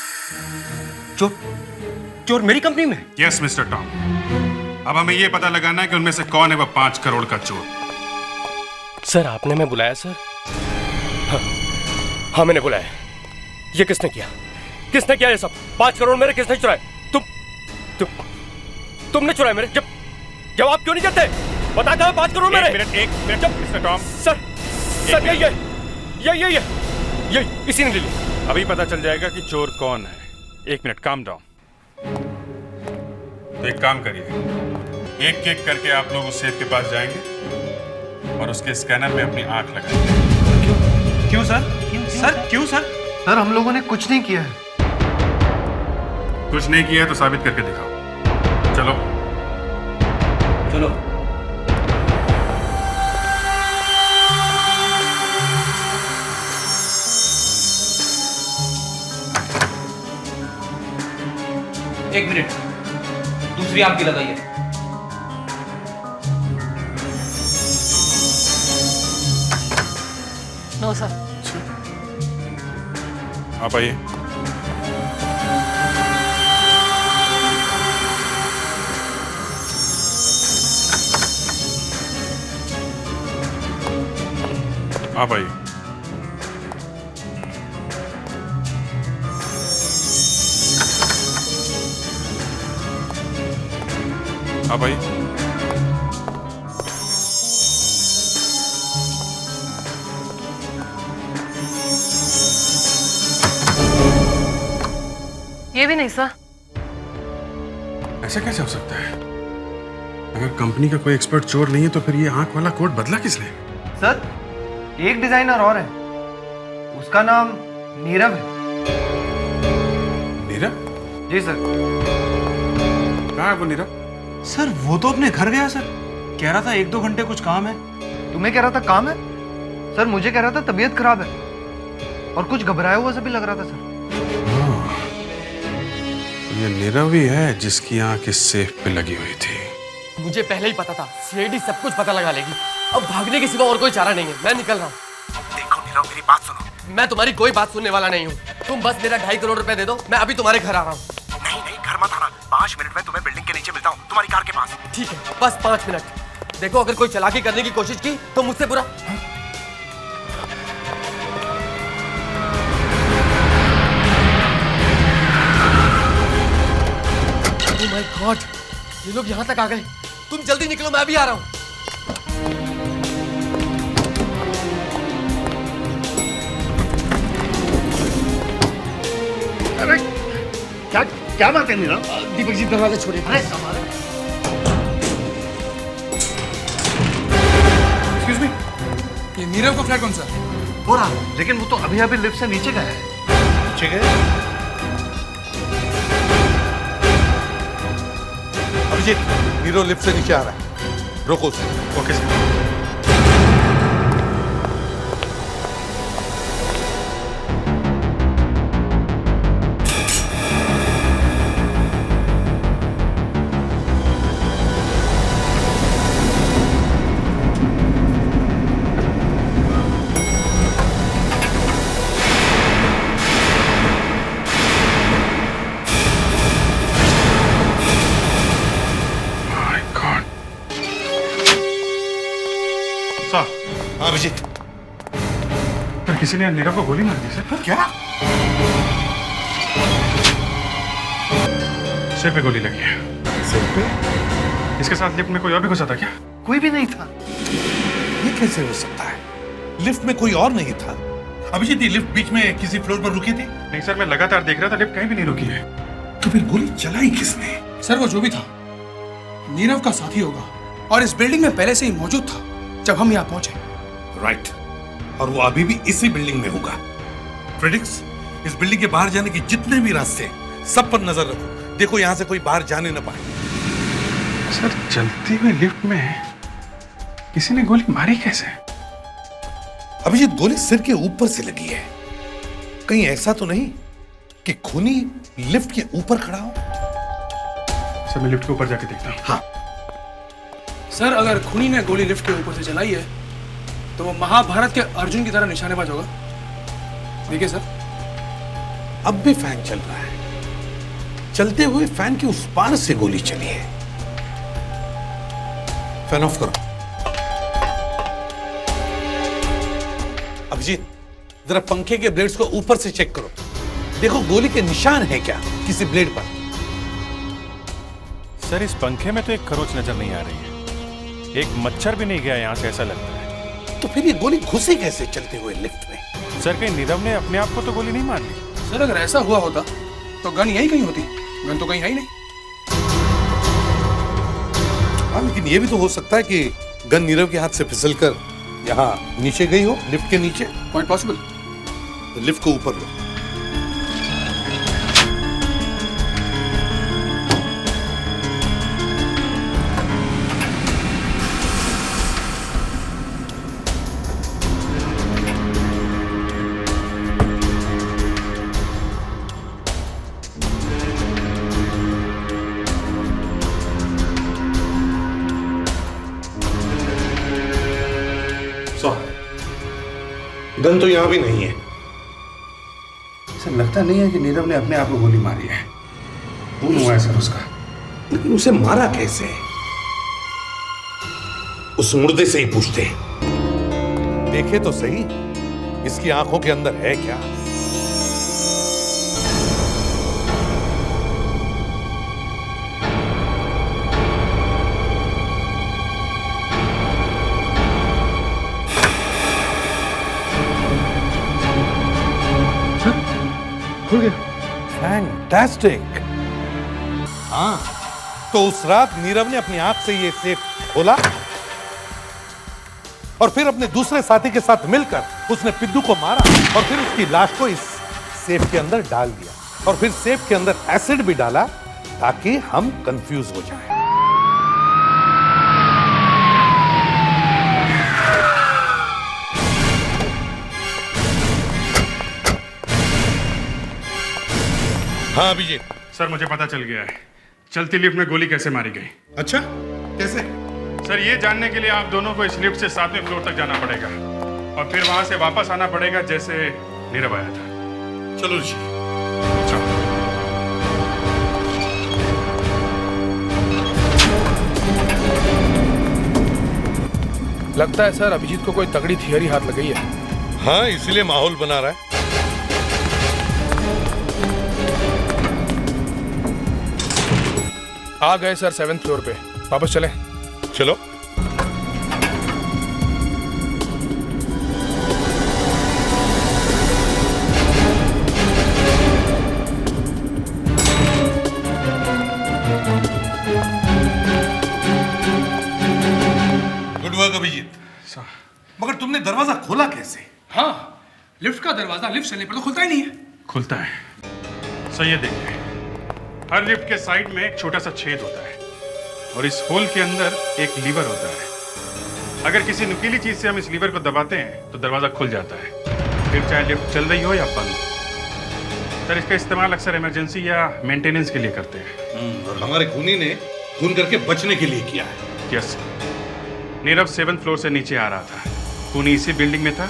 Speaker 22: चोर मेरी कंपनी में?
Speaker 15: यस मिस्टर टॉम, अब हमें ये पता लगाना है कि उनमें से कौन है वो 5 करोड़ का चोर।
Speaker 18: सर, आपने मैं बुलाया सर? हाँ मैंने बुलाया। ये किसने किया? किसने किया ये सब? 5 करोड़ मेरे किसने चुराए? तुमने चुराए मेरे? जवाब क्यों नहीं देते? बता दो 5 करोड़ मेरे।
Speaker 15: एक मिनट मिस्टर टॉम।
Speaker 18: सर ये इसी ने ले ली।
Speaker 15: अभी पता चल जाएगा कि चोर कौन है। 1 मिनट, काम डाउन। तो एक काम करिए, एक एक करके आप लोग उस सेफ के पास जाएंगे और उसके स्कैनर में अपनी आंख लगाएंगे।
Speaker 5: क्यों सर? क्यों सर? सर, हम लोगों ने कुछ नहीं किया है।
Speaker 15: कुछ नहीं किया है तो साबित करके दिखाओ। चलो
Speaker 7: चलो। एक मिनट, दूसरी आंख की लगाइए।
Speaker 13: No sir.
Speaker 15: आप आइए। आप आइए। आप आइए।
Speaker 13: ये भी नहीं सर।
Speaker 15: ऐसा कैसे हो सकता है? अगर कंपनी का कोई एक्सपर्ट चोर नहीं है तो फिर ये आंख वाला कोट बदला किसने?
Speaker 5: सर, एक डिजाइनर और है, उसका नाम नीरव है।
Speaker 15: नीरव?
Speaker 5: जी सर।
Speaker 15: कहाँ है वो नीरव?
Speaker 5: सर वो तो अपने घर गया सर, कह रहा था 1-2 घंटे कुछ काम है। तुम्हें कह रहा था काम है? सर मुझे कह रहा था तबीयत खराब है और कुछ घबराया हुआ सा भी लग रहा था सर।
Speaker 15: ये नीरव ही है जिसकी आंख इस सेफ पे लगी हुई थी।
Speaker 22: मुझे पहले ही पता था, सीआईडी सब कुछ पता लगा लेगी। अब भागने के सिवा और कोई चारा नहीं है, मैं निकल रहा हूँ।
Speaker 1: देखो नीरव, मेरी बात सुनो।
Speaker 22: मैं तुम्हारी कोई बात सुनने वाला नहीं हूँ। तुम बस मेरा 2.5 करोड़ रुपए दे दो, मैं अभी तुम्हारे घर आ रहा हूँ।
Speaker 1: नहीं नहीं, घर मत आना, 5 मिनट में तुम्हें बिल्डिंग के नीचे मिलता हूँ, तुम्हारी कार के पास।
Speaker 22: ठीक है, बस 5 मिनट। देखो अगर कोई चालाकी करने की कोशिश की तो मुझसे बुरा। Oh my God, ये लोग यहाँ तक आ गए। तुम जल्दी निकलो, मैं अभी आ रहा हूँ।
Speaker 12: अरे क्या बात है नीरव?
Speaker 22: दीपक जी दरवाजा छोड़िए।
Speaker 12: अरे संभालो।
Speaker 17: एक्सक्यूज मी, ये नीरव का फ्लैट कौन सा है?
Speaker 5: हो रहा, लेकिन वो तो अभी अभी लिफ्ट से नीचे गया है। नीचे गए?
Speaker 10: अभिजीत, नीरव लिफ्ट से नीचे आ रहा है, रोको उसे।
Speaker 15: Okay sir.
Speaker 10: हाँ अभिजीत,
Speaker 15: पर किसी ने नीरव को गोली मार दी सर।
Speaker 10: क्या?
Speaker 15: सिर पे गोली लगी है।
Speaker 10: सिर पे?
Speaker 15: इसके साथ लिफ्ट में कोई और भी घुसा था क्या?
Speaker 5: कोई भी नहीं था।
Speaker 10: ये कैसे हो सकता है? लिफ्ट में कोई और नहीं था। अभिजीत, ये लिफ्ट बीच में किसी फ्लोर पर रुकी थी?
Speaker 15: नहीं सर, मैं लगातार देख रहा था, लिफ्ट कहीं भी नहीं रुकी है।
Speaker 10: तो फिर गोली चलाई किसने?
Speaker 17: सर वो जो भी था नीरव का साथी होगा और इस बिल्डिंग में पहले से ही मौजूद था जब हम यहाँ पहुंचे।
Speaker 10: राइट, और वो अभी भी इसी बिल्डिंग में होगा। फ्रेडिक्स, इस बिल्डिंग के बाहर जाने के जितने भी रास्ते हैं सब पर नजर रखो। देखो यहाँ से कोई बाहर जाने न पाए।
Speaker 15: सर चलती हुई लिफ्ट में किसी ने गोली मारी कैसे?
Speaker 10: अभिजीत, गोली सिर के ऊपर से लगी है। कहीं ऐसा तो नहीं कि खूनी लिफ्ट के ऊपर खड़ा हो?
Speaker 15: सर मैं लिफ्ट के ऊपर जाके देखता हूँ।
Speaker 10: हाँ
Speaker 17: सर, अगर खूनी ने गोली लिफ्ट के ऊपर से चलाई है तो वो महाभारत के अर्जुन की तरह निशानेबाज होगा। देखिए सर,
Speaker 10: अब भी फैन चल रहा है। चलते हुए फैन के उस पार से गोली चली है। फैन ऑफ करो। अभिजीत, जरा पंखे के ब्लेड्स को ऊपर से चेक करो। देखो गोली के निशान है क्या किसी ब्लेड पर?
Speaker 11: सर इस पंखे में तो एक खरोच नजर नहीं आ रही है, एक मच्छर भी नहीं गया यहाँ से, ऐसा लगता है।
Speaker 10: तो फिर ये गोली घुसी कैसे चलते हुए लिफ्ट में?
Speaker 11: सर कहीं नीरव ने अपने आप को तो गोली नहीं मार ली?
Speaker 17: सर अगर ऐसा हुआ होता तो गन यहीं कहीं होती। गन तो कहीं है ही नहीं।
Speaker 10: हाँ, लेकिन ये भी तो हो सकता है कि गन नीरव के हाथ से फिसलकर यहाँ नीचे गई हो, लिफ्ट के नीचे।
Speaker 17: Quite possible.
Speaker 10: तो लिफ्ट को ऊपर लो। गन तो यहां भी नहीं है।
Speaker 12: सर लगता नहीं है कि नीरव ने अपने आप को गोली मारी है। खून हुआ है सर उसका।
Speaker 10: लेकिन उसे मारा कैसे? उस मुर्दे से ही पूछते। देखे तो सही, इसकी आंखों के अंदर है क्या?
Speaker 17: खुल गया।
Speaker 10: फैंटास्टिक। हाँ, तो उस रात नीरव ने अपनी आंख से ये सेफ खोला और फिर अपने दूसरे साथी के साथ मिलकर उसने पिद्दू को मारा और फिर उसकी लाश को इस सेफ के अंदर डाल दिया और फिर सेफ के अंदर एसिड भी डाला ताकि हम कंफ्यूज हो जाएं। हाँ अभिजीत।
Speaker 15: सर मुझे पता चल गया है चलती लिफ्ट में गोली कैसे मारी गई।
Speaker 10: अच्छा कैसे?
Speaker 15: सर ये जानने के लिए आप दोनों को इस लिफ्ट से 7वें फ्लोर तक जाना पड़ेगा और फिर वहां से वापस आना पड़ेगा जैसे नीरव आया था।
Speaker 10: चलो जी।
Speaker 17: लगता है सर अभिजीत को कोई तगड़ी थियरी हाथ लग गई है।
Speaker 10: हाँ इसीलिए माहौल बना रहा है।
Speaker 17: आ गए सर 7th फ्लोर पे, वापस चलें।
Speaker 10: चलो। Good work Abhijit. मगर तुमने दरवाजा खोला कैसे?
Speaker 17: हाँ, लिफ्ट का दरवाजा लिफ्ट चलने पर तो खुलता ही नहीं है।
Speaker 15: खुलता है। सही है, देखिए हर लिफ्ट के साइड में एक छोटा सा छेद होता है और इस होल के अंदर एक लीवर होता है। अगर किसी नुकीली चीज से हम इस लीवर को दबाते हैं तो दरवाजा खुल जाता है, फिर चाहे लिफ्ट चल रही हो या बंद। सर इसका इस्तेमाल अक्सर इमरजेंसी या मेंटेनेंस के लिए करते हैं।
Speaker 10: और हमारे खूनी ने खून करके बचने के लिए किया है।
Speaker 15: यस, नीरव 7th फ्लोर से नीचे आ रहा था। खूनी इसी बिल्डिंग में था।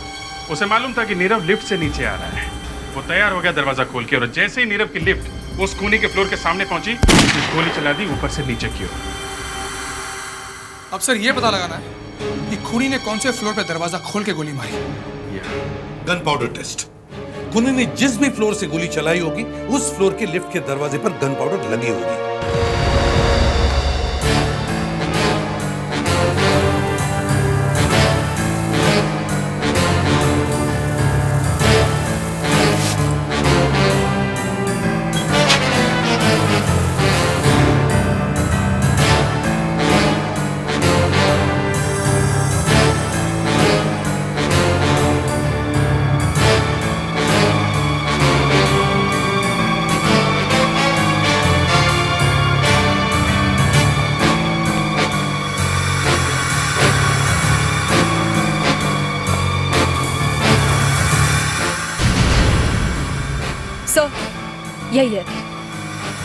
Speaker 15: उसे मालूम था कि नीरव लिफ्ट से नीचे आ रहा है। वो तैयार हो गया दरवाजा खोल के और जैसे ही नीरव की लिफ्ट उस खूनी के फ्लोर के सामने पहुंची, गोली चला दी ऊपर से नीचे की ओर।
Speaker 17: अब सर ये पता लगाना है कि खूनी ने कौन से फ्लोर पे दरवाजा खोल के गोली मारी।
Speaker 10: Gun powder taste. खूनी ने जिस भी फ्लोर से गोली चलाई होगी उस फ्लोर के लिफ्ट के दरवाजे पर गन पाउडर लगी होगी।
Speaker 9: यही है,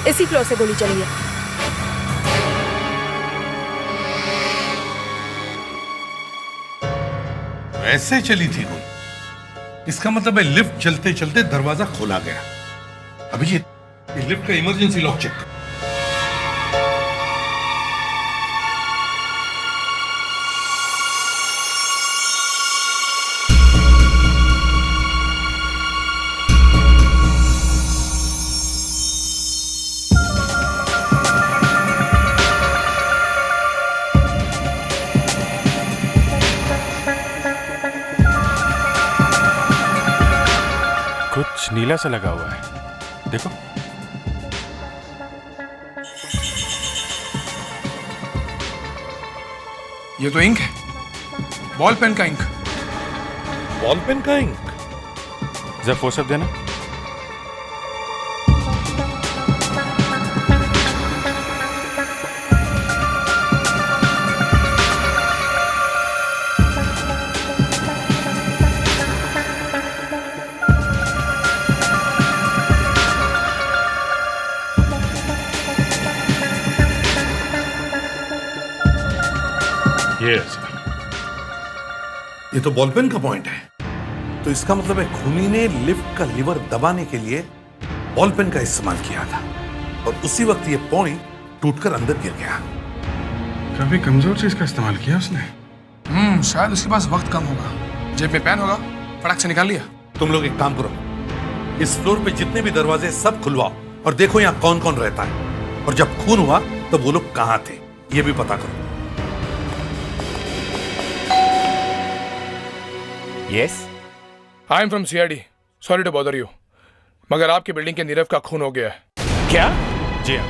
Speaker 9: इसी फ्लोर से गोली चली है।
Speaker 10: ऐसे चली थी गोली। इसका मतलब है लिफ्ट चलते चलते दरवाजा खोला गया। अभिजीत, ये लिफ्ट का इमरजेंसी लॉक चेक।
Speaker 15: कुछ नीला सा लगा हुआ है, देखो।
Speaker 17: ये तो इंक है, बॉल पेन का इंक।
Speaker 10: बॉल पेन का इंक?
Speaker 15: जरा फोर्सअप देना।
Speaker 10: ये तो बॉल पेन का पॉइंट है। तो इसका मतलब है खूनी ने लिफ्ट का लीवर दबाने के लिए बॉल पेन का इस्तेमाल किया था और उसी वक्त ये पॉइंट टूटकर अंदर गिर गया।
Speaker 15: काफी कमजोर चीज का इस्तेमाल किया उसने।
Speaker 17: शायद उसके पास वक्त कम होगा, जेब में पेन होगा, फटाक से निकाल लिया।
Speaker 10: तुम लोग एक काम करो, इस फ्लोर पे जितने भी दरवाजे सब खुलवाओ और देखो यहाँ कौन कौन रहता है और जब खून हुआ तो वो लोग कहाँ थे ये भी पता करो।
Speaker 17: Yes? I am from CID. Sorry to bother you. मगर आपकी बिल्डिंग के नीरव का खून हो गया है।
Speaker 15: क्या? जी हाँ।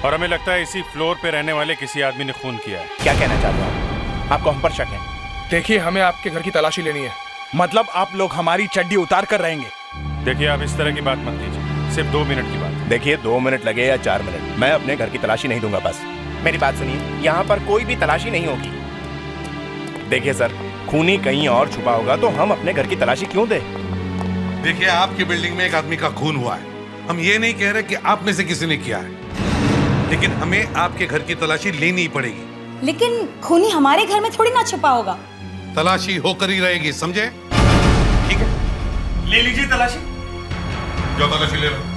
Speaker 15: और हमें लगता है इसी फ्लोर पे रहने वाले किसी आदमी ने खून किया है।
Speaker 1: क्या कहना चाहते हो आपको हम पर शक है?
Speaker 17: देखिए, हमें आपके घर की तलाशी लेनी है।
Speaker 21: मतलब आप लोग हमारी चड्डी उतार कर रहेंगे?
Speaker 15: देखिए, आप इस तरह की बात मत कीजिए, सिर्फ 2 मिनट की बात।
Speaker 1: देखिए, 2 मिनट लगे या 4 मिनट, मैं अपने घर की तलाशी नहीं दूंगा। बस मेरी बात सुनिए, यहाँ पर कोई भी तलाशी नहीं होगी। देखिए सर, खूनी कहीं और छुपा होगा तो हम अपने घर की तलाशी क्यों दें?
Speaker 10: देखिए, आपकी बिल्डिंग में एक आदमी का खून हुआ है। हम ये नहीं कह रहे कि आप में से किसी ने किया है, लेकिन हमें आपके घर की तलाशी लेनी ही पड़ेगी।
Speaker 9: लेकिन खूनी हमारे घर में थोड़ी ना छुपा होगा।
Speaker 10: तलाशी होकर ही रहेगी, समझे?
Speaker 21: ठीक है, ले लीजिए तलाशी।
Speaker 10: जो तलाशी ले लो।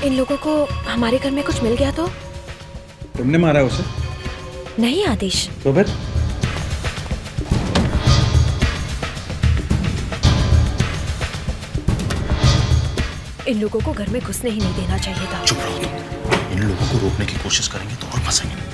Speaker 9: इन लोगों को हमारे घर में कुछ मिल गया तो?
Speaker 21: तुमने मारा उसे?
Speaker 9: नहीं आदेश।
Speaker 21: तो फिर?
Speaker 9: इन लोगों को घर में घुसने ही नहीं देना चाहिए था।
Speaker 12: चुप रहो तुम। इन लोगों को रोकने की कोशिश करेंगे तो और फंसेंगे।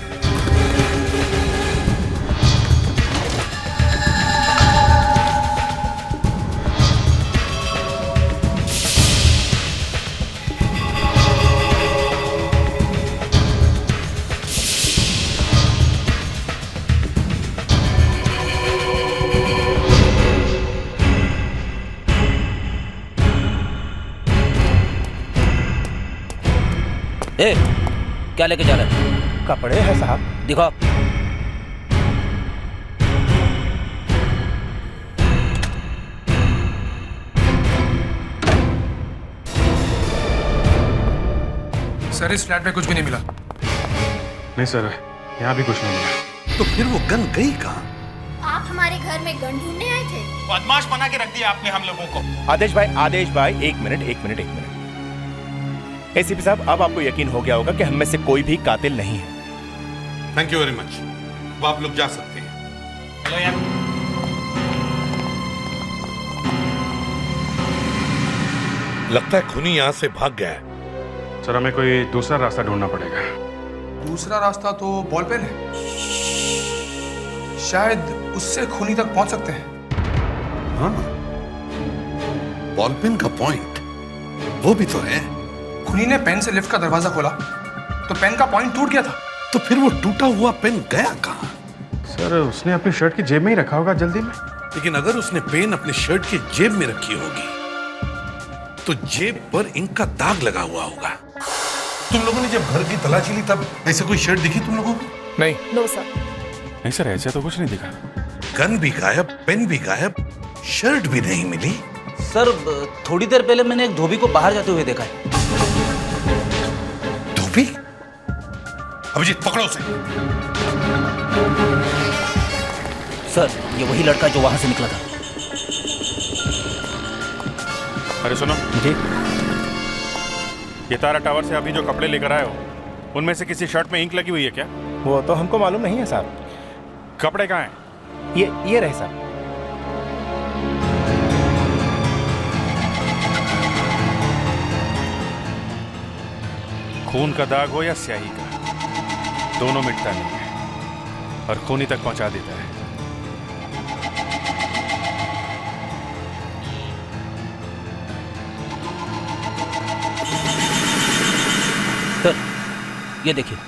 Speaker 7: ए, क्या लेके जा रहा है?
Speaker 1: कपड़े हैं साहब।
Speaker 7: दिखाओ।
Speaker 17: सर, इस फ्लैट में कुछ भी नहीं मिला।
Speaker 15: नहीं सर, यहाँ भी कुछ नहीं मिला।
Speaker 10: तो फिर वो गन गई कहाँ?
Speaker 9: आप हमारे घर में गन ढूंढने आए थे?
Speaker 21: बदमाश बना के रख दिया आपने हम लोगों को।
Speaker 1: आदेश भाई, एक मिनट। एसीपी साहब, अब आपको यकीन हो गया होगा कि हम में से कोई भी कातिल नहीं है।
Speaker 10: Thank you very much. अब आप लोग जा सकते हैं।
Speaker 21: चलो यार।
Speaker 10: लगता है खूनी यहाँ से भाग गया है।
Speaker 15: सर, हमें कोई दूसरा रास्ता ढूंढना पड़ेगा।
Speaker 17: दूसरा रास्ता तो बॉल पेन है, शायद उससे खूनी तक पहुंच सकते हैं।
Speaker 10: हाँ, बॉल पेन का पॉइंट वो भी तो है।
Speaker 17: खूनी ने पेन से लिफ्ट का दरवाजा खोला तो पेन का पॉइंट टूट गया था।
Speaker 10: तो फिर वो टूटा हुआ पेन गया कहाँ?
Speaker 15: सर, उसने अपनी शर्ट की जेब में ही रखा होगा जल्दी में।
Speaker 10: लेकिन अगर उसने पेन अपनी शर्ट की जेब में रखी होगी तो जेब पर इंक का दाग लगा हुआ होगा। तुम लोगों ने जब घर की तलाशी ली तब ऐसे कोई शर्ट दिखी तुम लोगों को?
Speaker 17: नहीं।
Speaker 9: No sir.
Speaker 15: नहीं सर, ऐसे तो कुछ नहीं दिखा।
Speaker 10: गन भी गायब, पेन भी गायब, शर्ट भी नहीं मिली।
Speaker 7: सर, थोड़ी देर पहले मैंने एक धोबी को बाहर जाते हुए देखा है।
Speaker 10: धोबी? अभिजीत, पकड़ो उसे।
Speaker 7: सर, ये वही लड़का जो वहां से निकला था।
Speaker 15: अरे सुनो
Speaker 1: जी,
Speaker 15: ये तारा टावर से अभी जो कपड़े लेकर आए हो, उनमें से किसी शर्ट में इंक लगी हुई है क्या?
Speaker 1: वो तो हमको मालूम नहीं है साहब।
Speaker 15: कपड़े कहाँ हैं?
Speaker 1: ये रहे साहब।
Speaker 15: खून का दाग हो या स्याही का, दोनों मिटता नहीं है और खूनी तक पहुंचा देता है।
Speaker 7: सर, ये देखिए।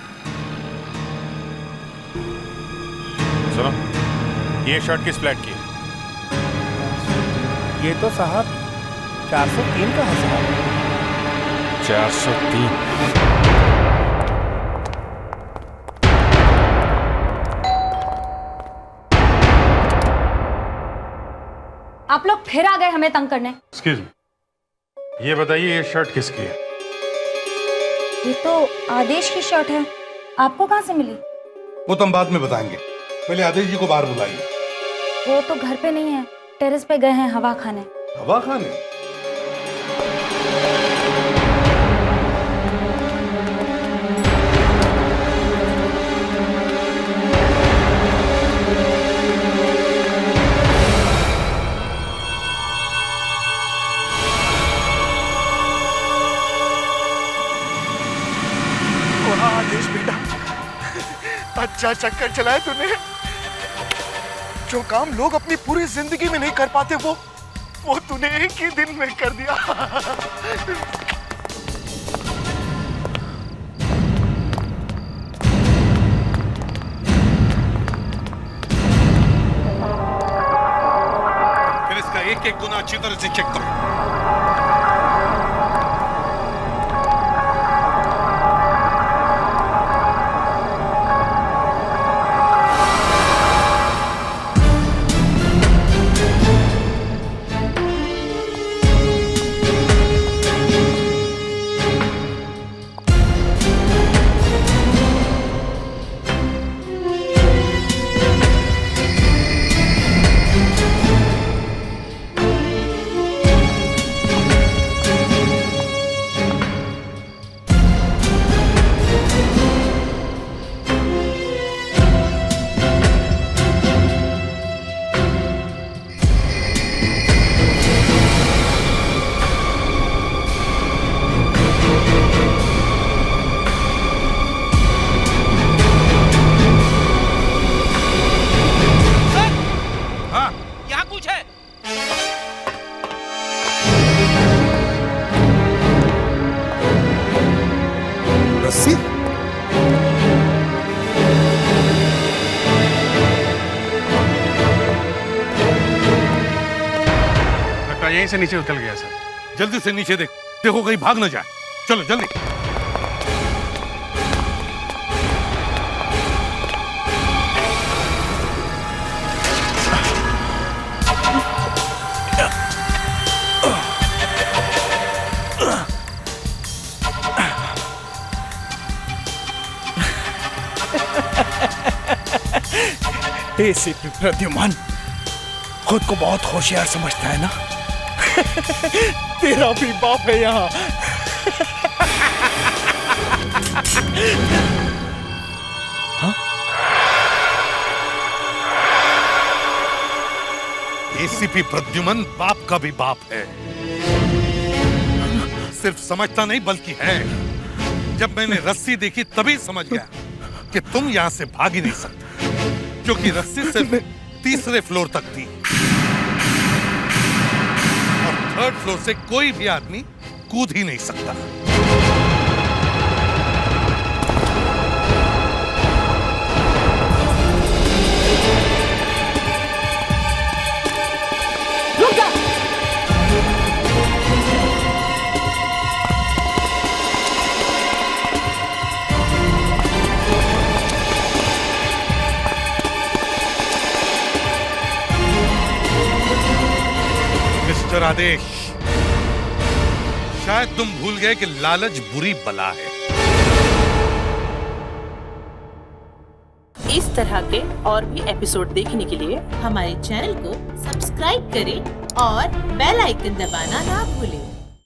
Speaker 15: सुनो, ये शर्ट किस फ्लैट की है?
Speaker 1: ये तो साहब 403 का है साहब।
Speaker 15: 403।
Speaker 9: आप लोग फिर आ गए हमें तंग करने।
Speaker 15: एक्सक्यूज मी, ये बताइए, ये शर्ट किसकी है?
Speaker 9: ये तो आदेश की शर्ट है। आपको कहाँ से मिली?
Speaker 10: वो तो हम बाद में बताएंगे, पहले आदेश जी को बाहर बुलाइए।
Speaker 9: वो तो घर पे नहीं है, टेरेस पे गए हैं हवा खाने।
Speaker 10: हवा खाने?
Speaker 14: जा चक्कर चलाए तूने। जो काम लोग अपनी पूरी जिंदगी में नहीं कर पाते वो तूने एक ही दिन में कर दिया।
Speaker 10: फिर इसका एक एक गुना अच्छी तरह से चेक करो।
Speaker 15: यहीं से नीचे उतर गया सर।
Speaker 10: जल्दी से नीचे देखो कहीं भाग न जाए। चलो जल्दी।
Speaker 14: एसीपी प्रद्युमन खुद को बहुत होशियार समझता है ना। तेरा भी बाप है यहाँ।
Speaker 10: एसीपी प्रद्युमन बाप का भी बाप है। सिर्फ समझता नहीं बल्कि है। जब मैंने रस्सी देखी तभी समझ गया कि तुम यहां से भाग ही नहीं सकते, क्योंकि रस्सी सिर्फ तीसरे फ्लोर तक थी और थर्ड फ्लोर से कोई भी आदमी कूद ही नहीं सकता।
Speaker 9: रुक जा।
Speaker 10: मिस्टर आदेश, शायद तुम भूल गए कि लालच बुरी बला है।
Speaker 16: इस तरह के और भी एपिसोड देखने के लिए हमारे चैनल को सब्सक्राइब करें और बेल आइकन दबाना ना भूलें।